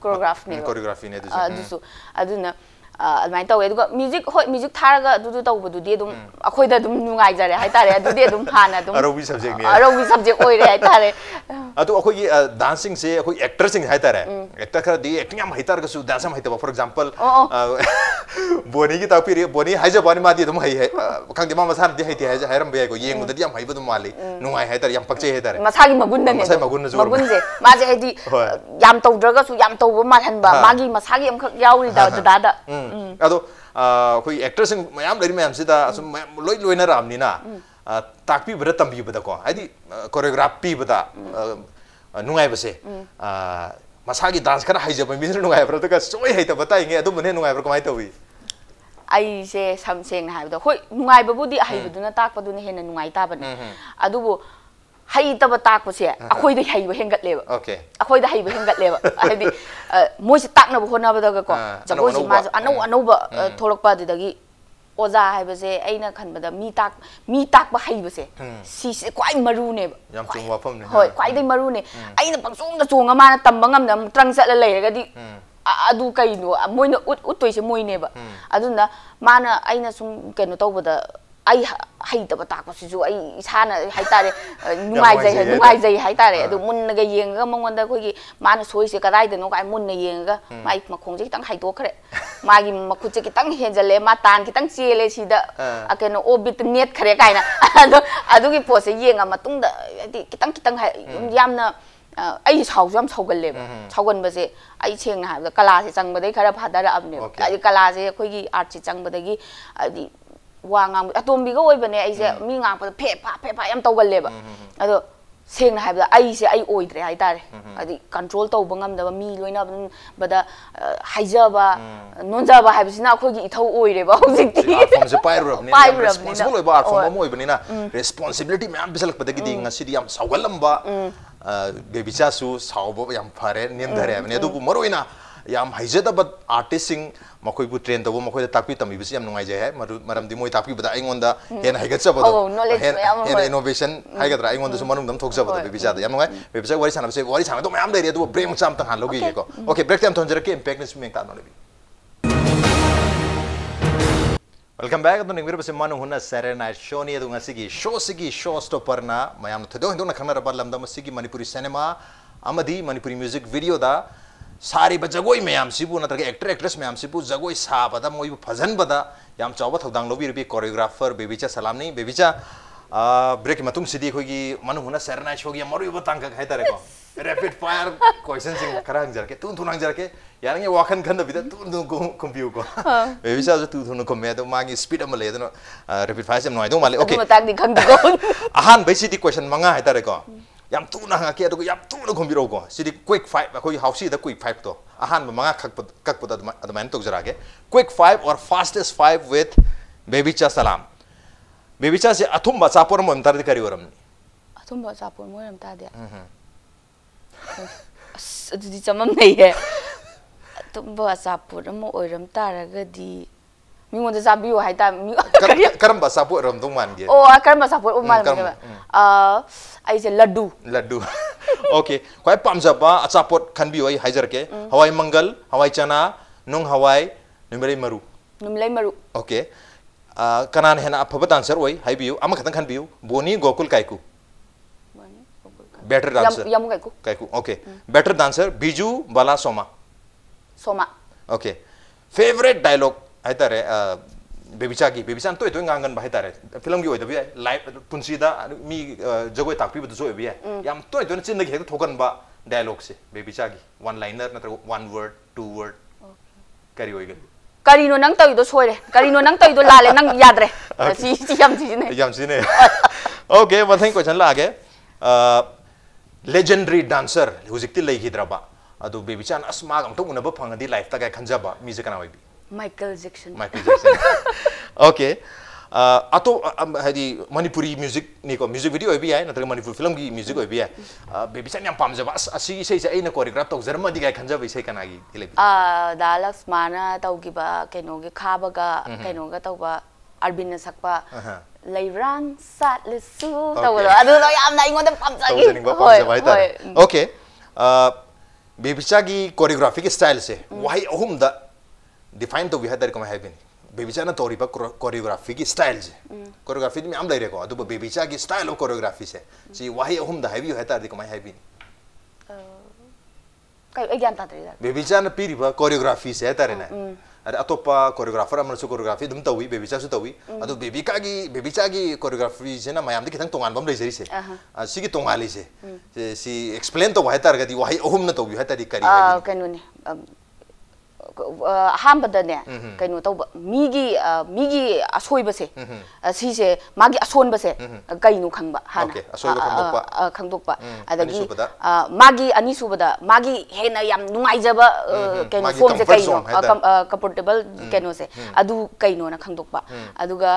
choreograph ne choreography ne adu su aduna admai tawe aduga music tharaga du tawbududi adum akhoida adum nungai jare haitare adudi adum hana adum arobi subject ni arobi subject oire haitare adu akhoi dancing se akhoi actor sing haitare actor khara di acting am haitar gasu dance am haitaba for example boni ki tapiri boni haija bani ma di adum hai khang di ma masan di haiti haija hairam be ko yeng udadi am haiba dum mali nungai haitare yam pakche haitare masagi magun ne masai magun na magun je ma je haidi yam tawdraga su yam tawba ma hanba magi masagi am khak yauri da ado koi actor sing mayam lari mayam sida asum loi loina ramni na takpi bada tambi bada ko adi choreography bada nungai base masagi dance kana haija ba misra nungai bra to ka soi haita bata inge adu mane nungai bra kamai tawi ai se samseng na haibda hoi nungai ba budi haibuduna takpa duna hena nungai ta bane adubu hai taba takpa se akhoi da haiba hengat leba okay akhoi da haiba hengat leba hadi moi se takna bo hona ba da ko jago si ma anau ba tholok pa dagi oza haiba se aina khan ba da mi tak ba haiba se si se kwai maru ne ba yam chung wa pham ne hoi kwai dai maru ne aina pangsong da chonga ma na tamba ngam na trang sat la leiraga di adu kai no moi na utoi se moi ne ba aduna mana aina sum keno tawba da ai hai taba takpa sisu ai isana haitare nungai jai haitare adu munna ga yenga mongonda khoi mana soi se kadai de no kai munna yenga mai makhong je kitang haito khare magi makhut je kitang henjale ma tan kitang chele sida akeno obit net khare kaina adu gi pose yenga matung da kitang yamna ai chau jam chaugal le chaugan ba se ai cheng na ha kala se chang ba dai khara phadara abne ai kala se khoi gi art se chang ba dagi adi wang atombi ga oibane aise mi ngang pa phe pha yam tawgal leba ado seng na haibda aise ai oidre haitare adi control tawba ngam da mi loina bada haija ba nonja ba haibsina khoi gi ithau oire ba hojikti from the pyro ne responsible ba from mo oibani na responsibility ma'am bisalak padagi di ngasi di yam sawgalam ba baby chasu sawbo yam phare nem dhare abne adu maroina yam haija da but artist sing makoi bu train to makoi da takpi tami bisi yam nungai jai hai maram di moi takpi bada aingonda hen haigat cha bado hen innovation haigat ra aingonda su manung dam thok cha bado baby cha da yam nungai baby cha wari sana se wari sana to mayam dai adu break cham tang han logi ko okay break time thonjera ke impact nis meng ta no lebi welcome back to ningir base manu huna Saturday night show ni adu ngasigi show stopper na mayam thodo hindo na khana rabal lamda masigi manipuri cinema amadi manipuri music video da सारी Jagoi ma'am सिबु नत्रगे actor actress ma'am सिबु Jagoi साबदा मोइ फजन बदा याम चाव थौदांग lobby ruby choreographer बेबिचा सलामनी बेबिचा break मतुंग सिदि खोगी Manu हुना सरना छोगी मरु बतांग खाइ तारे को rapid fire question सिंग खरांग जरके तुन थुनांग जरके यारंगे वाखन खन बिदा तुन कंप्यू को बेबिचा जो तुन को मे तो मागी स्पीड अम ले दनो रैपिड फायर से नोय दो माले ओके मतांग दि खंग को अहान बैसिदि क्वेश्चन मंगा हाइ तारे को yam tu na nga ke adu yam tu na khombiro ko sidi quick 5 khoi hausi da quick 5 to ahan manga kak put adman tok jara ke quick 5 or fastest 5 with baby cha salam baby cha se athum ba chapor mon tar kari oram ni athum ba chapor mo ram ta de adu di chamam nei he athum ba chapor mo oram taraga di mingon da sabiu hai ta karam ba sapor ram dong man ge oh karam ba sapor o man ge ai se laddu okay koi pamja ba achapot khan bi oi haijar ke hawai mangal hawai chana nung hawai numlai maru okay kanan hena apha dancer oi hai biu ama khatang khan biu boni gokul kaiku better dancer yamu kaiku okay better dancer biju bala soma okay favorite dialogue hai tare बेबिचा तो इतो ngangan ba hitare film gi oi da bi live punsi da mi jagoi takpi bu so bi yam to ito chin da ge thokan ba dialogue se bebicha gi one liner natra one word two word kari oi gal kari no nang tai do soire kari no nang tai do lale nang yadre si yam si ne okay one thing question la ge legendary dancer hujikti lei hidra ba adu bebicha asma gam to unaba phangadi life ta ga khanja ba mi je kana oi bi Michael Jackson. Okay. Ato hadi Manipuri music ni ko music video bi ai natra Manipuri film gi music bi ai baby chan yam pam jaba asi sei sei aina choreograph tok zarma di ga khanja bi sei kana gi ile dalaks mana tau gi ba keno gi khaba ga keno ga tau ba arbin na sakpa leirang sat lesu tau lo adu lo yam na ingon da pam jagi okay baby cha gi choreography ki style se why ahum da define तो है तारे कम है बिनी बेबीचा ना तौरी पर choreography की style जे choreography में आम ले रहे को अदुब बेबीचा की स्टाइल ऑफ कोरियोग्राफी से जी वही अहुम दा है भी है तारे कम है बिनी कई एग्जाम तारे बेबीचा ना पीरी पर कोरियोग्राफी से है तारे ना अरे अतोपा कोरियोग्राफर अमर सु कोरियोग्राफी दुम तवी बेबीचा सु तवी अदु बेबीचा की कोरियोग्राफी से ना मयाम दे कितंग तोंगान बम लेजरी से सी की तोंगाली से सी एक्सप्लेन तो वहाय तार गदी वहाय अहुम न तवी है तारी करी है कनुने हामबदने कइनो तौ मीगी असोइबसे सिसे मागी असोनबसे कइनो खंगबा हाना खंगदोकपा अदगी मागी अनिसुबदा मागी हेना याम नुंगाइजबा कइनो फॉर्म से कइनो कंफर्टेबल कइनो से अदु कइनो ना खंगदोकपा अदुगा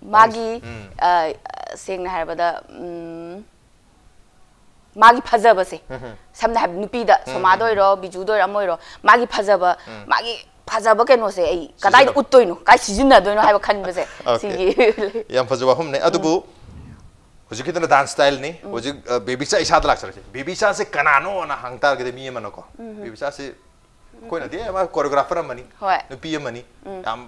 मागी सेंगना हारबदा मागी फजब से समना है नुपीदा सोमादोइरो बिजुदोइरो अमोइरो मागी फजब केनो से आई कदाइ उत्तोइनो काय सिजिनदोइनो हाइबा खनबसे सिगी याम फजब हमने अदुबु हुजिक कितना डांस स्टाइल ने हुजिक बेबीचा इसाद लाक्सरसे बेबीचा से कनानो ना हंगतार गदे मी मनको बेबीचा से कोइ नदि मा कोरियोग्राफर मनी नुपी मनी याम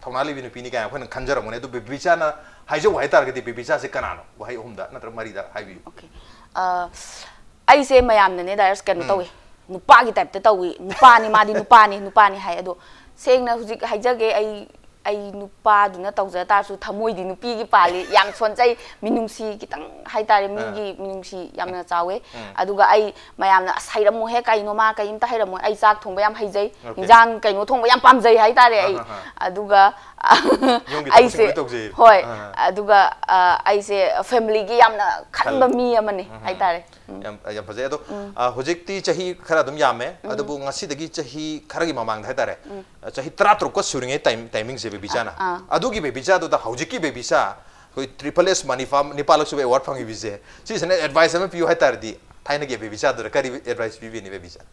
थौनाली भी नुपी नि काय अपन खंजरमने दु बेबीचा ना हाइजो हाइतार गदे बेबीचा से कनानो वहाय हुमदा नत्र मरीदा हाइबी ओके ऐसे मयामने डायरेक्ट कनो तवे नुपागी टाइप तवे नुपानी मादी नुपानी हाय अदो सेंगना हुजिक हाइजगे आई नुपादुना तौजा तासु थमोइदी नुपीगी पाली याम सोनचै मिनुंसी कितंग हाइतारे मिगी मिनुंसी यामना चावे अदुगा आई मयामना असैरमो हे काइनो मा काइमता हैरमो आई चाक थोंबा याम हाइजै इंजांग काइनो थोंबा याम पामजै हाइतारे आई अदुगा ऐसे होय अदुगा ऐसे फैमिली की यामना खनबा मी अमने हाइतारे याम फजे अदो हुजिकती चही खरा दुम यामे अदबु ngasi चही खरगी ममांग हाइतारे चही 13 को सुरिंगे टाइमिंग से बेबीचा ना अदुगी बेबीचा तो हुजिकी बेबीचा कोई ट्रिपल एस मनीफा निपालक सुबे अवार्ड फंगी बिजे सिसने एडवाइस में पियो हाइतार दी थाइना के बेबीचा दर करी एडवाइस भी नि बेबीचा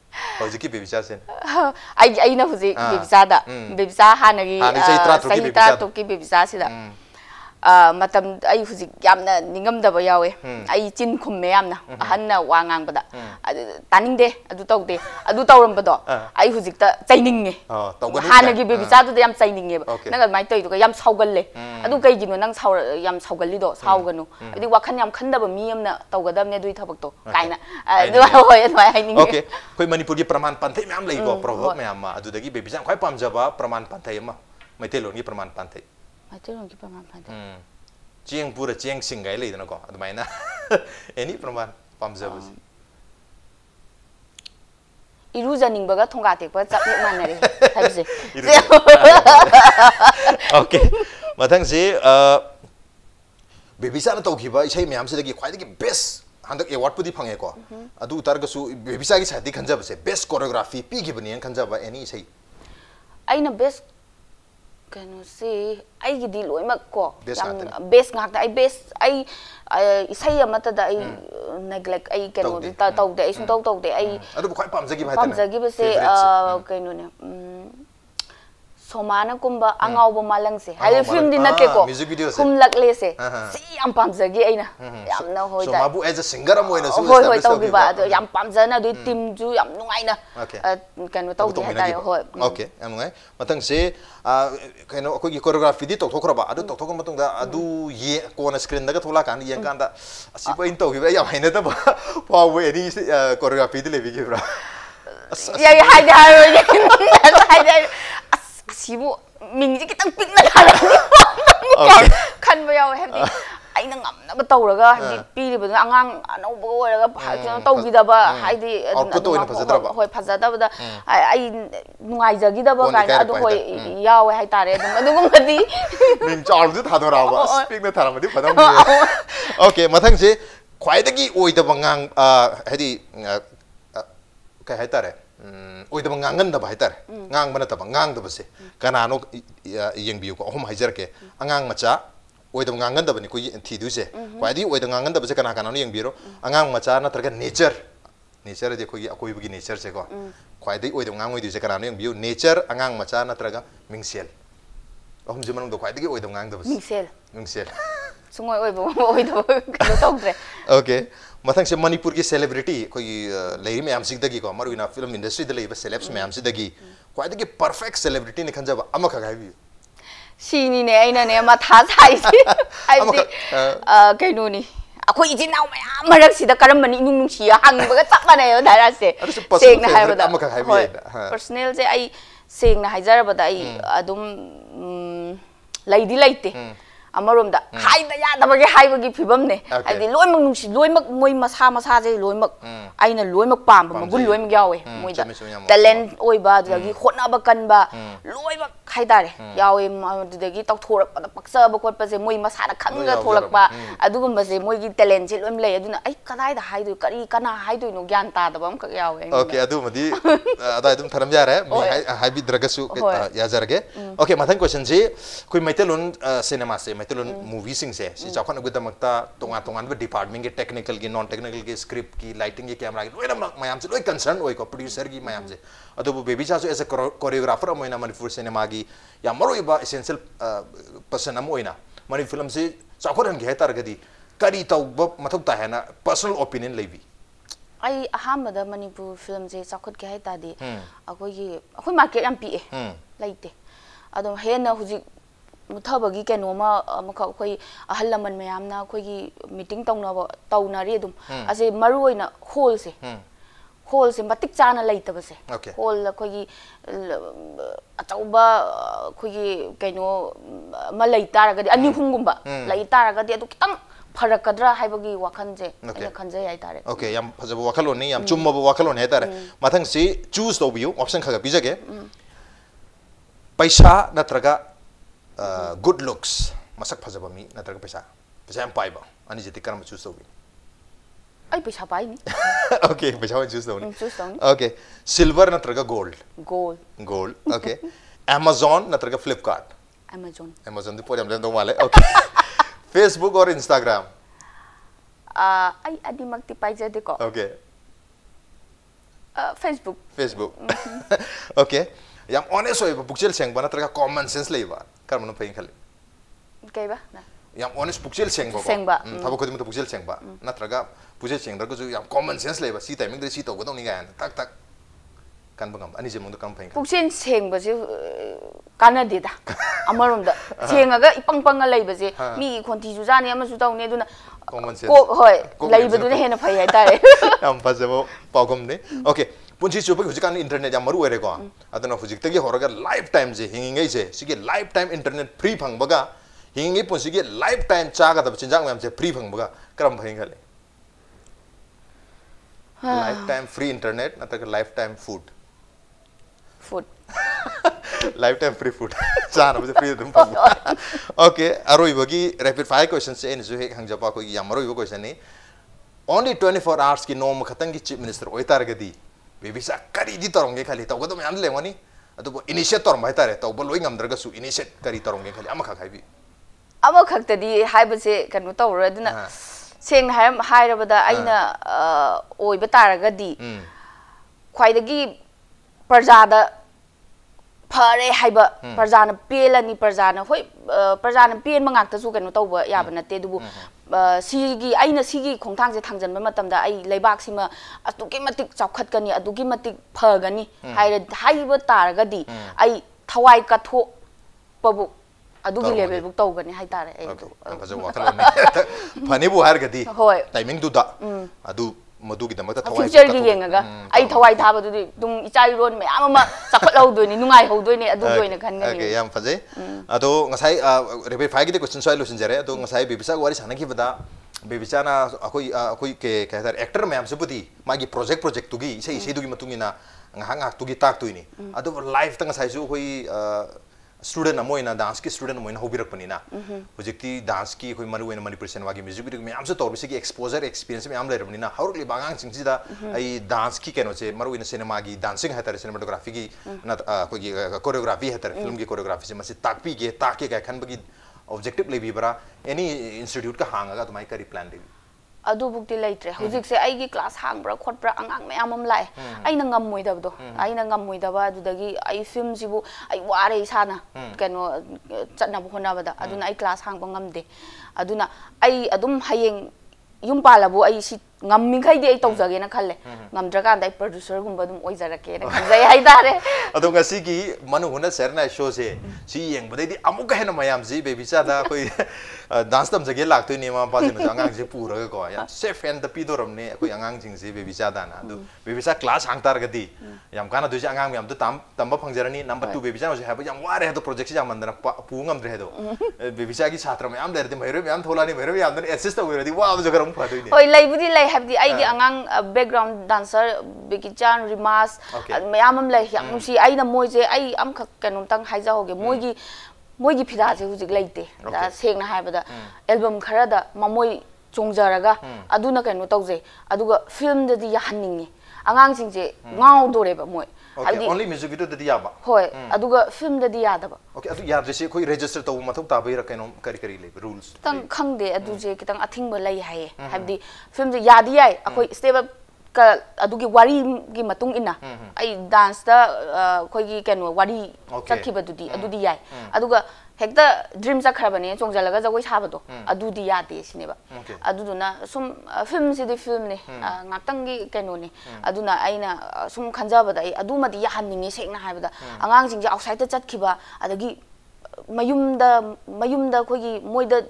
हुजिकी बेबीचा से आई ना हुजिक बेबीचा हानगी सही 13 की बेबीचा सिदा मतम आई हुजिक यामना निंगमदब यावे आई चिन खुम्मे यामना अहन्ना वा ngangbada तानिंगदे अदु तौदे अदु तौरमबदो आई हुजिकता चैनिंगे हानगी बेबीचा दु याम चैनिंगे नंग माइ तोइदुगा याम सावगल्ले अदु कइगिनो नंग साव याम सावगल्लिदो सावगनु अदि वाखन याम खंदब मी यामना तौगदमने दुइ थबकतो काइना अदु होय नय हाइनिंगे ओके कोइ मणिपुर की प्रमाण पंथै म्याम लइको प्रोवर्ब म्याम अदुदगी बेबीचा खै पामजबा प्रमाण पंथै अमा मैतेलोनी प्रमाण पंथै मैतेलोनी की प्रमाण पंथै चेंग पूरा चेंग सिंगाई लेदना को अदमाइना एनी प्रमाण पामजबस इरुजनिंगबगा थोंगा टेकबा चापे मानरे हाइबसे ओके मथंग से बेबीचा ना तौखिबा इसाई म्याम से दगी ख्वाइदगी बेस्ट हंदक अवार्ड पुदी फंगे को अदु उतारगसु बेबीचा की साथी खंजबसे बेस्ट कोरियोग्राफी पीगिबनी खंजबा एनी इसाई आइना बेस्ट कनो से आई गिदी लोइमक को best ngak ai best ai isai amata da ai neglect ai kano tau de ai sung tau de ai adu khoi pamjagi bhai pamjagi be se kano ne somana kumba angau malang se hai film din nate ko kum lakle se si am pamjagi aina yam na hoi da so mabu as a singer am hoina su hoi tau bi ba yam pamjana du team ju yam nungai na kano tau di ha hoi okay am ngai matang se kano ko gi choreography di tok thokra ba adu tok thok matung da adu ye ko na screen daga thola kan yang kan da asiba in tau gi yam haina da ba wa we ni choreography di lebi gi bra ya hai da hai da sibu mingji kitang pikna kala kan ba yaw hebdi ai na ngam na ba tawraga hebdi piri ba angang anau ba oiraga phajana tawgidaba haidi hoi phajada ba ai nungai jagi da ba kan adu hoi yaw hai tare adu gumadi min charge thadora ba speak na tharamadi phadam okay mathang se khwaidagi oida bangang haidi kai hai tare ओइदब ngangan da bai tar ngang bana ta ngang da base kanano yeng biu ko hom hajar ke angang macha ओइदब ngangan da bani ko thi du se kwadi ओइद ngangan da base kana kanano yeng biro angang macha na targa nature de ko gi akoi bugi nature se ko kwadi ओइदब ngang ओइdu se kanano yeng biu nature angang macha na targa mingsel ahum jimanung do kwadi ओइदब ngang da base mingsel sungoi oi bo oi do kano tongdre okay mathang se manipur ki celebrity koi leiri me am sig dagi ko maruna film industry de leiba celebs me am sig dagi kwai dagi perfect celebrity ni khanjaba ama kha gai bi sini ne aina ne ma tha sai si ai di kaino ni akoi ijin naw mayam marak sida karam mani nung nung si hang baga chap ma ne dara se seng na hai bada ama kha gai bi personal je ai seng na hai jar bada ai adum laidi laite amarom da hai da ya da bagi hai bagi phibam ne ai di loi mak nungsi loi mak moi masa je loi mak aina loi mak pam ba magun loi mak yawe moi da talent oi ba dagi khotna ba kan ba loi mak hai dare yawe dagi tok thorak ba paksa ba khot pa se moi masa da khang ga tholak ba adugum ba se moi gi talent je loi lei aduna ai kadai da hai do kari kana hai do no gyan ta da bam ka yawe okay adu madi ada dum tharam ja re hai bi dragasu ya jarge okay mathang question ji koi maitelun cinema se maitelun movie sing se si chakhan gu damakta tongan ba department ke technical ki non technical ki script ki lighting ki camera ki loina mayam se loi concern oi ko producer ki mayam se adu baby cha so as a choreographer moina manipur cinema gi ya maroi ba essential person am oina mani film se chakhan ge tar gadi kari taw ba mathuk ta hena personal opinion lebi ai ahamada manipur film je chakhot ge hai ta di akoi market am pi laite adom hena huji मुथबगी केनोमा अमका कोई अहल लमन मयामना कोई meeting तौनारी अदुम असे मरुइना whole से मतिक चाना लैतबसे whole कोई अचौबा कोई केनो म लैतारगदि अनि हुंगुंबा लैतारगदि अदु कितंग फरकद्रा हाइबगी वाखनजे अया खनजे याइतारे ओके याम फजबो वाखलोन नि याम चुम्मबो वाखलोन हेतारे मथंग सि चूज तोबियु ऑप्शन खगा बिजगे पैसा नत्रगा good looks masak phajaba mi natraga paisa am paiba ani jeti karam choose tobi ai paisa pai ni okay paisa choose tobi okay silver natraga gold okay Amazon natraga Flipkart Amazon di podiam lendo male okay Facebook or Instagram ai adi makti pai jade ko okay Facebook okay yam honest oi bukchel seng bana natraga common sense leiba karmano pain khali kaiba na yam honest bukchel seng ba thabo khodim to bukchel seng ba natraga bukchel seng dar ko ju yam common sense leiba si timing de si to godong ni ga tak kan bangam ani je mong kam pain bukchel seng ba je kana de da amarom da senga ga ipang pang leiba je mi khonti ju jani ama su taw ne duna common sense ko hoi leiba du ne hena phai hai tare yam phajabo pagom ne okay punchi chupa hujikan internet yam maru ere ko adana hujik tagi horaga lifetime je hingingai je sige lifetime internet free phang baga hingi punchi ge lifetime chaga da chinjang mam je free phang baga karam bhaing khale lifetime free internet nataka lifetime food lifetime free food chana bje free dum okay aroi bagi rapid fire questions se en ju he hangjapa ko yam maru question ni only 24 hours ki nom khatang ki chief minister oitar gadi Bebisa kari di torongge khali tau gadam yan lengoni adu initiate torm hai tare tau boloi ngam darga su initiate kari torongge khali ama khak haibi ama khak tadi haibase kanu tawra aduna seng hairabada aina oi bataragadi khwaidagi parjada phare haiba parjana pelani parjana hoi parjana pen mangak ta su kanu tawba yaba nate dubu sigi aina sigi khongthang je thangjan ba matamda ai leibak sima atuki matik chawkhat kani atuki matik phagani haiba taragadi ai thawai ka tho pabu adugi level buk tawgani hai tare ai faja wakal phani bu har gadi timing du da adu madu gi damakta thawai future gi yengaga ai thawai thaba du dung ichai ron me ama chakhat lau doi ni nungai ho doi ni adu doi na khan ngani okay yam faje ado ngasai rebe fai gi de question sai lo sinjare ado ngasai bebisa wari sana ki bada bebisa na akoi ke kahar actor me am se budi magi project tu gi sei du gi matungina ngahang tu gi tak tu ni ado live tang ngasai ju koi student amoina dance ki student amoina hobirak panina hojikti dance ki koi maru ena manipur cinema gi music video me amse tor bisi ki exposure experience me am lai ramnina haurli bangang singsi da ai dance ki keno che maru ena cinema gi dancing hatar cinematography gi na koi gi choreography hatar film gi choreography se masi takpi ge take ga khan bagi objective le bi bara any institute ka hanga ga tumai kari plan de ꯑꯗꯨꯕꯨꯛꯇꯤ ꯂꯩꯇ꯭ꯔꯦ ꯍꯧꯖꯤꯛꯁꯦ ꯑꯩꯒꯤ class ꯍꯥꯡꯕ꯭ꯔꯥ ꯈꯣꯠꯄ꯭ꯔꯥ ꯑꯉꯥꯡ ꯃꯌꯥꯝ ꯑꯃ ꯂꯥꯛꯑꯦ ꯑꯩꯅ ꯉꯝꯃꯣꯏꯗꯕꯗꯣ ꯑꯩꯅ ꯉꯝꯃꯣꯏꯗꯕ ꯑꯗꯨꯗꯒꯤ ꯑꯩ ꯐꯤꯜꯝꯁꯤꯕꯨ ꯑꯩ ꯋꯥꯔꯦ ꯏꯁꯥꯅ ꯀꯩꯅꯣ ꯆꯠꯅꯕ ꯍꯣꯠꯅꯕꯗ ꯑꯗꯨꯅ ꯑꯩ ꯀ꯭ꯂꯥꯁ ꯍꯥꯡꯕ ꯉꯝꯗꯦ ꯑꯗꯨꯅ ꯑꯩ ꯑꯗꯨꯝ ꯍꯌꯦꯡ ꯌꯨꯝ ꯄꯥꯜꯂꯕꯨ ꯑꯩ ꯁꯤ ꯉꯝꯃꯤꯈꯩꯗꯤ ꯑꯩ ꯇꯧꯖꯒꯦꯅ ꯈꯜꯂꯦ ꯉꯝꯗ꯭ꯔꯀꯥꯟꯗ ꯑꯩ ꯄ꯭ꯔꯣꯗ꯭ꯌꯨꯁꯔꯒꯨꯝꯕ ꯑꯗꯨꯝ ꯑꯣꯏꯖꯔꯛꯀꯦꯅ ꯈꯟꯖꯩ ꯍꯥꯏꯇꯥꯔꯦ ꯑꯗꯣ ꯉꯁꯤꯒꯤ ꯃꯅꯨꯡꯗ ꯁꯦꯔꯅꯥꯏ ꯁꯣꯁꯦ ꯁꯤ ꯌꯦꯡꯕꯗꯩꯗꯤ ꯑꯃꯨꯛꯀ ꯍꯦꯟꯅ ꯃꯌꯥꯝꯁꯤ ꯕꯦꯕꯤꯆꯥꯗ ꯑꯩꯈꯣꯏ ꯗꯥꯟꯁ ꯇꯝꯖꯒꯦ ꯂꯥꯛꯇꯣꯏꯅꯦ ꯃꯃꯥ ꯃꯄꯥꯁꯤꯡꯅꯁꯨ ꯑꯉꯥꯡꯁꯦ ꯄꯨꯔꯒꯀꯣ ꯌꯥꯝ ꯁꯦꯐ ꯍꯦꯟꯗ ꯄꯤꯗꯣꯔꯝꯅꯦ ꯑꯩꯈꯣꯏ ꯑꯉꯥꯡꯁꯤꯡꯁꯦ ꯕꯦꯕꯤꯆꯥꯗꯅ ꯑꯗꯨ ꯕꯦꯕꯤꯆꯥ ꯀ꯭ꯂꯥꯁ ꯍꯥꯡ ꯇꯥꯔꯒꯗꯤ ꯌꯥꯝ ꯀꯥꯟꯅꯗꯣꯏꯁꯦ ꯑꯉꯥꯡ ꯃꯌꯥꯝꯗꯣ ꯇꯝꯕ ꯐꯪꯖꯔꯅꯤ ꯅꯝꯕꯔ 2 ꯕꯦꯕꯤꯆꯥ ꯍꯧꯖꯤꯛ ꯍꯥꯏꯕ ꯌꯥꯝ ꯋꯥꯔꯦ ꯍꯥꯏꯗꯣ ꯄ꯭ꯔꯣꯖꯦꯛꯁꯤ ꯌꯥꯝꯃꯟꯗꯅ ꯄꯨ ꯉꯝꯗ꯭ꯔꯦ ꯍꯥꯏꯗꯣ ꯕꯦꯕꯤꯆꯥꯒꯤ ꯁꯥꯇ꯭ꯔ ꯃꯌꯥꯝ ꯂꯩꯔꯗꯤ ꯃꯍꯩꯔꯣꯏ ꯃꯌꯥꯝ ꯊꯣꯛꯂꯛꯑꯅꯤ ꯃꯍꯩꯔꯣꯏ ꯃꯌꯥꯝꯗꯨꯅ ꯑꯦꯁꯤꯁ ꯇꯧꯕꯤꯔꯗꯤ ꯋꯥꯕꯁꯨ ꯈꯔ ꯑꯃꯨꯛ ꯐꯗꯣꯏꯅꯦ ꯍꯣꯏ ꯂꯩꯕꯨꯗꯤ ꯂꯩ ꯍꯥꯏꯕꯗꯤ ꯑꯩꯒꯤ ꯑꯉꯥꯡ background dancer Bikichan Rimas mayam am lay yam nungsi aina moise ai amkhak kanom tang haijahoge moigi phidase hujik leite da sengna haibada album khara da mamoi chongjaraga aduna kaino tawje aduga film da di yahanningi angang singje ngau doreba moi Okay, only music video da di yaba hoi aduga film da di yadaba okay adu yadre se koi register taw mathuk ta baira kaino kari kari le rules tang khangde adu je kitang athingba lay haye habdi film je yadi yai akoi step ka adugi wari gi matung ina ai dance da koi gi kaino wari chakhiba dudi yai aduga hekta dream sakhrabane chongjalaga jagoi sabado adudi yade sineba aduduna sum film si de film ne ngatangi kaino ne aduna aina sum khanjabada ai adumadi yahanningi sekna haibada angang singje outside ta chatkhiba adagi mayumda khogi moida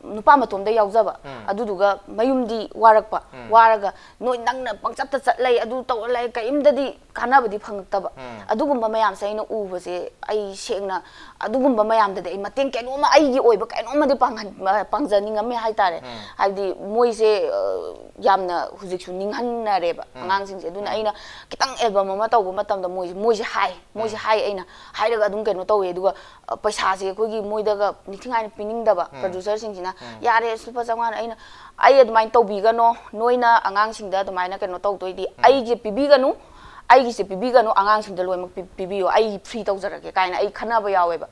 nupa matomda yaujaba aduduga mayumdi warakpa waraga noi nangna pangchatta chatlai adu tawlai kaimdadi kanabadi phangtaba adugumba mayam saina ubase ai sekna adugumba mayamda ai mateng kenoma aigi oiba kenoma di pangjaningame haitare haidi moise yamna hujiksu ninghanareba angangsingse aduna aina kitang album ama tawba matamda moise hai aina hairaga adum keno tawe aduga paisa se khogi moidaga nithingai piningdaba producer singina yare super jangwan aina ai admai tawbigano noina angangsingda admaina keno tawtoidi ai je pibiganu ai se pibiganu angangsingda loimak pibiyo ai free tawjarage kaina ai khanaba yaweba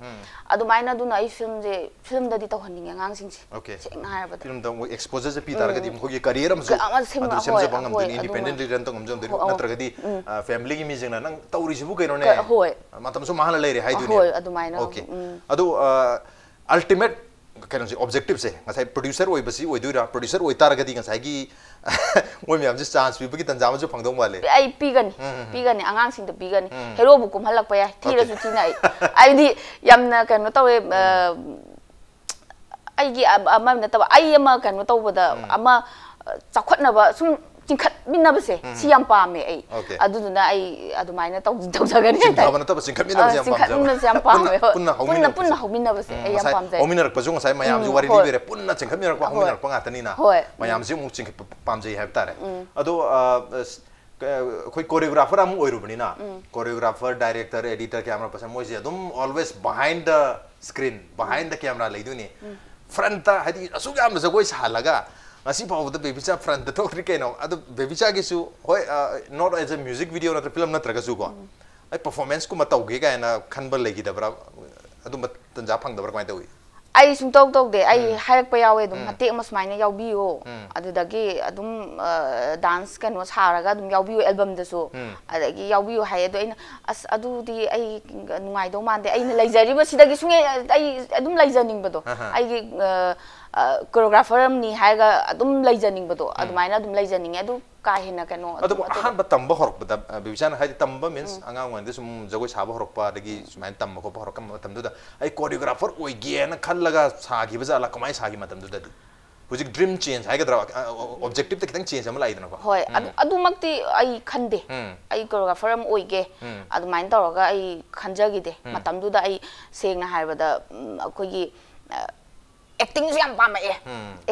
admaina duna ai film da di tawhanning angangsingse okay sengna haibada film da exposure se pi targa di khogi career am so adu semje bangam din independently ran tong amjom dir natraga di family gi mi jingna nang tawri sibu kaino ne hoi matam so mahala leire hai duni hoi admaina okay adu ultimate kaino se objective se ngasai producer oi basi oi duira producer oi targa di ngasai gi moi mi am just chance pi gi tanjama jo phangdong wale ai pigani angang sing da pigani hero bu kum halak pa ya thira su thina ai di yamna kaino tawe ai gi ama na tawa ai ama kaino tawbada ama chakhotnaba sum chingkhat minabase si yam pame ai aduduna ai adumaina tawjagani ta bana ta chingkhat minabase yam pame punna hominabase ai yam pamjai hominarak pajung sai mayam ju wari libere punna chingkhat minarak pa hominarak pa ngatani na mayam ji mu chingkhat pamjai have tare ado koi choreographer am oirubani na choreographer director editor camera person moise adum always behind the screen behind the camera leiduni front ta hadi asugam jagoi salaga Nasi pau the baby cha front the talk rikeno adu baby cha gisu hoi not as a music video na film na traga su ko ai performance ku matau ge ga na khanbal legi da bra adu mat tanja phang da bra kai tawi ai sum tok de ai hayak pa yawe dum mate mas maina yawbiyo adu dagi adum dance kan was haraga dum yawbiyo album da so adagi yawbiyo hay adu aina as adu di ai nungai do mande aina leijari ba sidagi sunge ai adum leijaning bado ai gi choreographer ni haiga adum leijaning bado adumaina adum leijaning adu ka hena kano adu han ba tamba horok ba bibisana hai tamba means angang wan sum jagoi saba horok pa dagi sumain tamba ko horok kam matam du da ai choreographer oi ge na khallaga sagi ba jala kamai sagi matam du da hujik dream change hai ga dra objective ta kitang change am lai dana ko hoi adu makti ai khande ai choreographer am oi ge adumain tawraga ai khanjagi de matam du da ai sengna haiba da koi gi acting se yam pame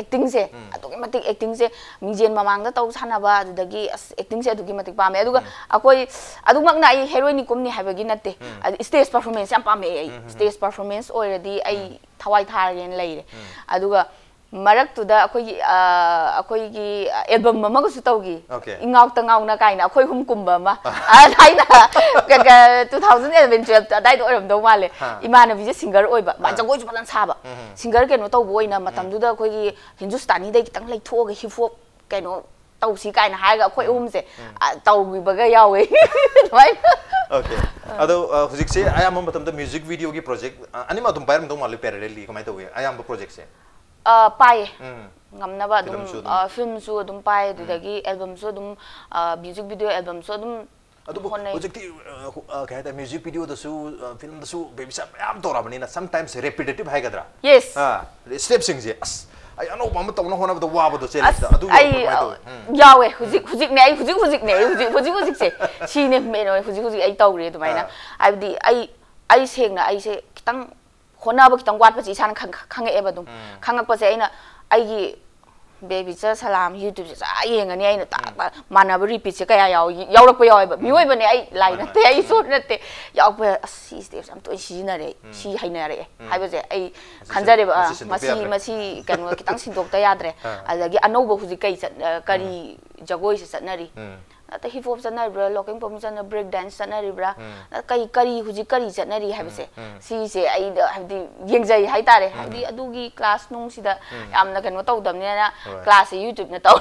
acting se adugi matik acting se mingjen mamang da taw sanaba adudagi acting se adugi matik pame aduga akoi adumak na ai heroine kumni habagi natte stage performance yam pame ai stage performance already ai thawai thar gen leire aduga Maraktuda akoigi album mama ko sutawgi ingaw tangaw na kaina akoy humkumba ma daina 2011 12 dai do ram do male imana bi singer oiba ma jagoi ju balan saba singer keno taw boina matamduda akoigi Hindustani dai kitang leithoga hip hop keno taw si kaina haiga akoy umse taw bi baga yawe okay ado hujik se ayam matamda music video gi project anima dum bayram do male parallelly kamai to ayam project se pai ngamna ba dum film su dum pai dudagi album su dum music video album su dum adu project kaya ta music video da su film da su baby sa am to rabani na sometimes repetitive hai gadra yes step sing je ai ano mama to na hona ba wa ba do se adu yawe hujik ne se si ne me no hujik ai taw re dumai na ai seng na ai se kitang Hona ba kitang wat pa si san khang e ba dum khangak pa se aina ai baby cha salam YouTube sa ai ngani aina ta mana ba repeat se kaya yaw rak pa yaw ba mioi ba ne ai lai na te ai so na te yaw pa si steps am to si na re si hai na re hai ba se ai khanjare ba masi kan kitang sindok ta yadre alagi anoba huji kai kari jagoi se satnari ta hip hop sana bra locking pom sana break dance sana bra kai kari huji kari sana ri habse si se ai da habdi yengjai hai tare habdi adugi class nung sida amna kan taw damne na class YouTube na taw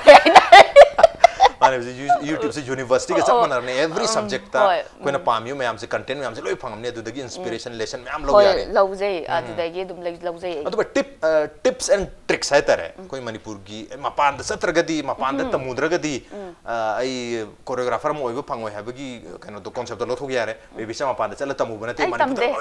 mane YouTube se university ka chapman ne every subject ta koina pamyu me am se content me am se loi phangam ne adudagi inspiration lesson me am lo yare lo jai adudagi dum lo jai adu tips and tricks hai tare koi manipur gi mapan da satragadi mapan da tamudragadi ai choreographer mo oibo phangoi habagi kano to concept lo thog yare baby sa mapan da chala tamu bana te manipur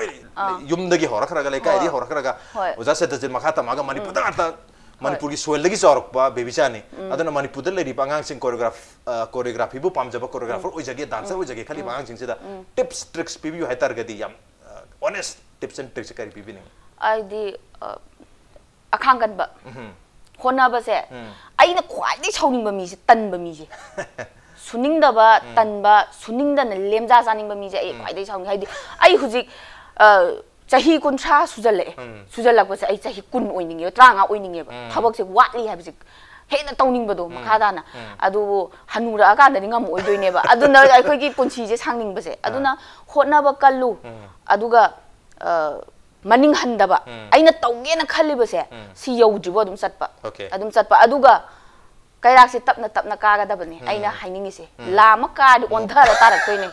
yum dagi horakra ga lekai ri horakra ga oja se tajil makha tamaga manipur da ta Manipur ki soil lagi sorok pa baby chane adana Manipur da leri pangang sing choreography bu pamjaba choreographer oi jage dancer oi jage khali pangang sing sida tips tricks pibi hai tar gadi yam honest tips and tricks kari pibi ne ai di akhang kan ba hona ba se ai na khwai dai chawning ba mi se tan ba mi se suning da ba tan ba suning da na lemja janing ba mi se ai khwai dai chawning hai di ai hujik chahi kuntra sujale ko se ai chahi kun oining ye tranga oining ye thabak se watli ha bisi hena tawning bado makada na adu hanura ka da ngam oidoi ne ba aduna ai khoi ki punchi je sangning ba se aduna hotna ba kallu aduga maning handa ba aina tawge na khalli ba se si yauju ba dum satpa aduga kairak se tapna ka ga da bani aina hainingi se lama ka du ondhara tarak toine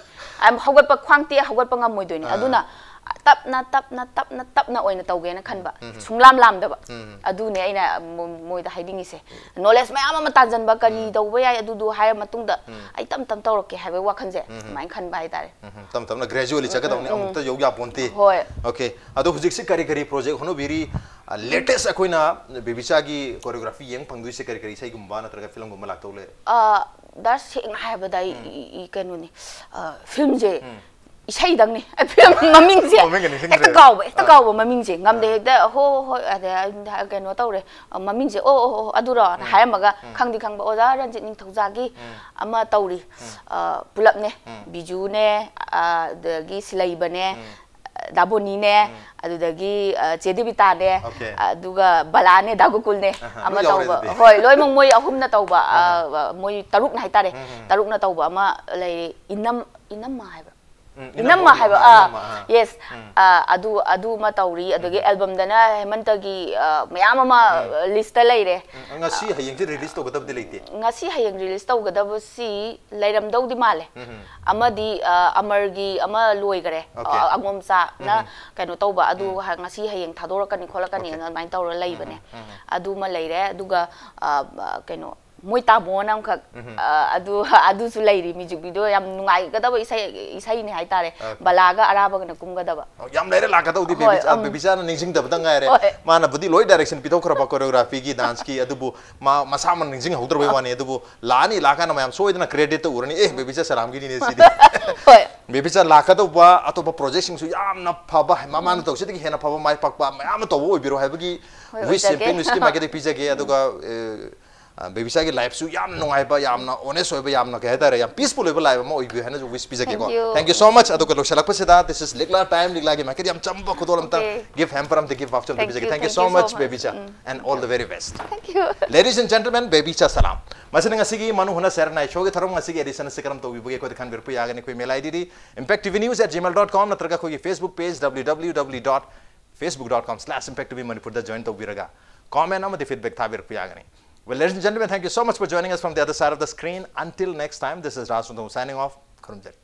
am hawat pa khwangti hawat pa ngam moidoi ne aduna tapna oina tawge na khanba sunglam lam da ba adu ne aina moida haiding ise knowledge ma ama tanjan ba kari dawba ya adu du hay matung da ai tam tawrok ke haiba wakhan je mai khan ba itare tam na gradually chaka dawni amta yoga ponti okay adu hujik se kari project hono biri latest akoina bebicha gi choreography yeng pangdui se kari sai gumba na traga film gumba laktole dar se ngai ba dai I kanuni film je isai dang ni film maming je ekta kaw maming je ngam de da ho ada kano tawre maming je adura ha maga khangdi khangba oja ranjit ning thauja gi ama tawri pulap ne biju ne dagi silai bane daboni ne adudagi chedibita ne aduga bala ne dagukul ne ama tawba hoi loi mong moi ahum na tawba moi taruk na haitare taruk na tawba ama lai inam ma haiba inamma haiba yes adu ma tawri adugi album dana hemantagi mayam ma list ta leire ngasi hayeng release to gadab de leite ngasi hayeng release to gadab si leiram dau di male amadi amargi ama loi gare angom sa na kano tawba adu ngasi hayeng thadorakani kholakani main tawra leibane adu ma leire aduga kano moi ta bonam khak adu su leiri music video yam nungai gadaba isai ne haitare balaga araba na kum gadaba yam leire la gadau di baby sana ningsing da badang ngaire mana budi loi direction pito khara choreography gi dance ki adubu masa man ningsing haudur bai wani adubu lani la kana mayam so idana credit to urani baby sa salam gi ni sidi baby sa la ka to ba atopa project sing su yam na phaba mama na to sidi hena phaba mai pakpa mayam to wo biro haibagi wish champagne whisky magade pizza ge aduga बेबीसा की life सु याम नुंगाइबा यामना honest होइबा यामना के हेतारे याम peaceful होइबा life म ओइबि हैन जो wish पिजके को thank you so much अदो को लोक सलक पसेदा दिस इज लिगला टाइम लिगला के माके याम चंबा खुदोल हमता गिफ्ट हैम्पर हम ते गिफ्ट वाफ्चल बेबीसा थैंक यू सो मच बेबीसा and all the very best thank you ladies and gentleman बेबीसा सलाम मसने ngasi manu huna share na show ge tharom ngasi ge edition se karam to bi ko dikhan birpu yagane koi mail id di impacttvnews@gmail.com natraga koi Facebook page www.facebook.com/impacttvmanipur da join to biraga comment amadi feedback tha birpu yagane. Well, ladies and gentlemen, thank you so much for joining us from the other side of the screen. Until next time, this is Raj Sundam signing off. Kurumjari.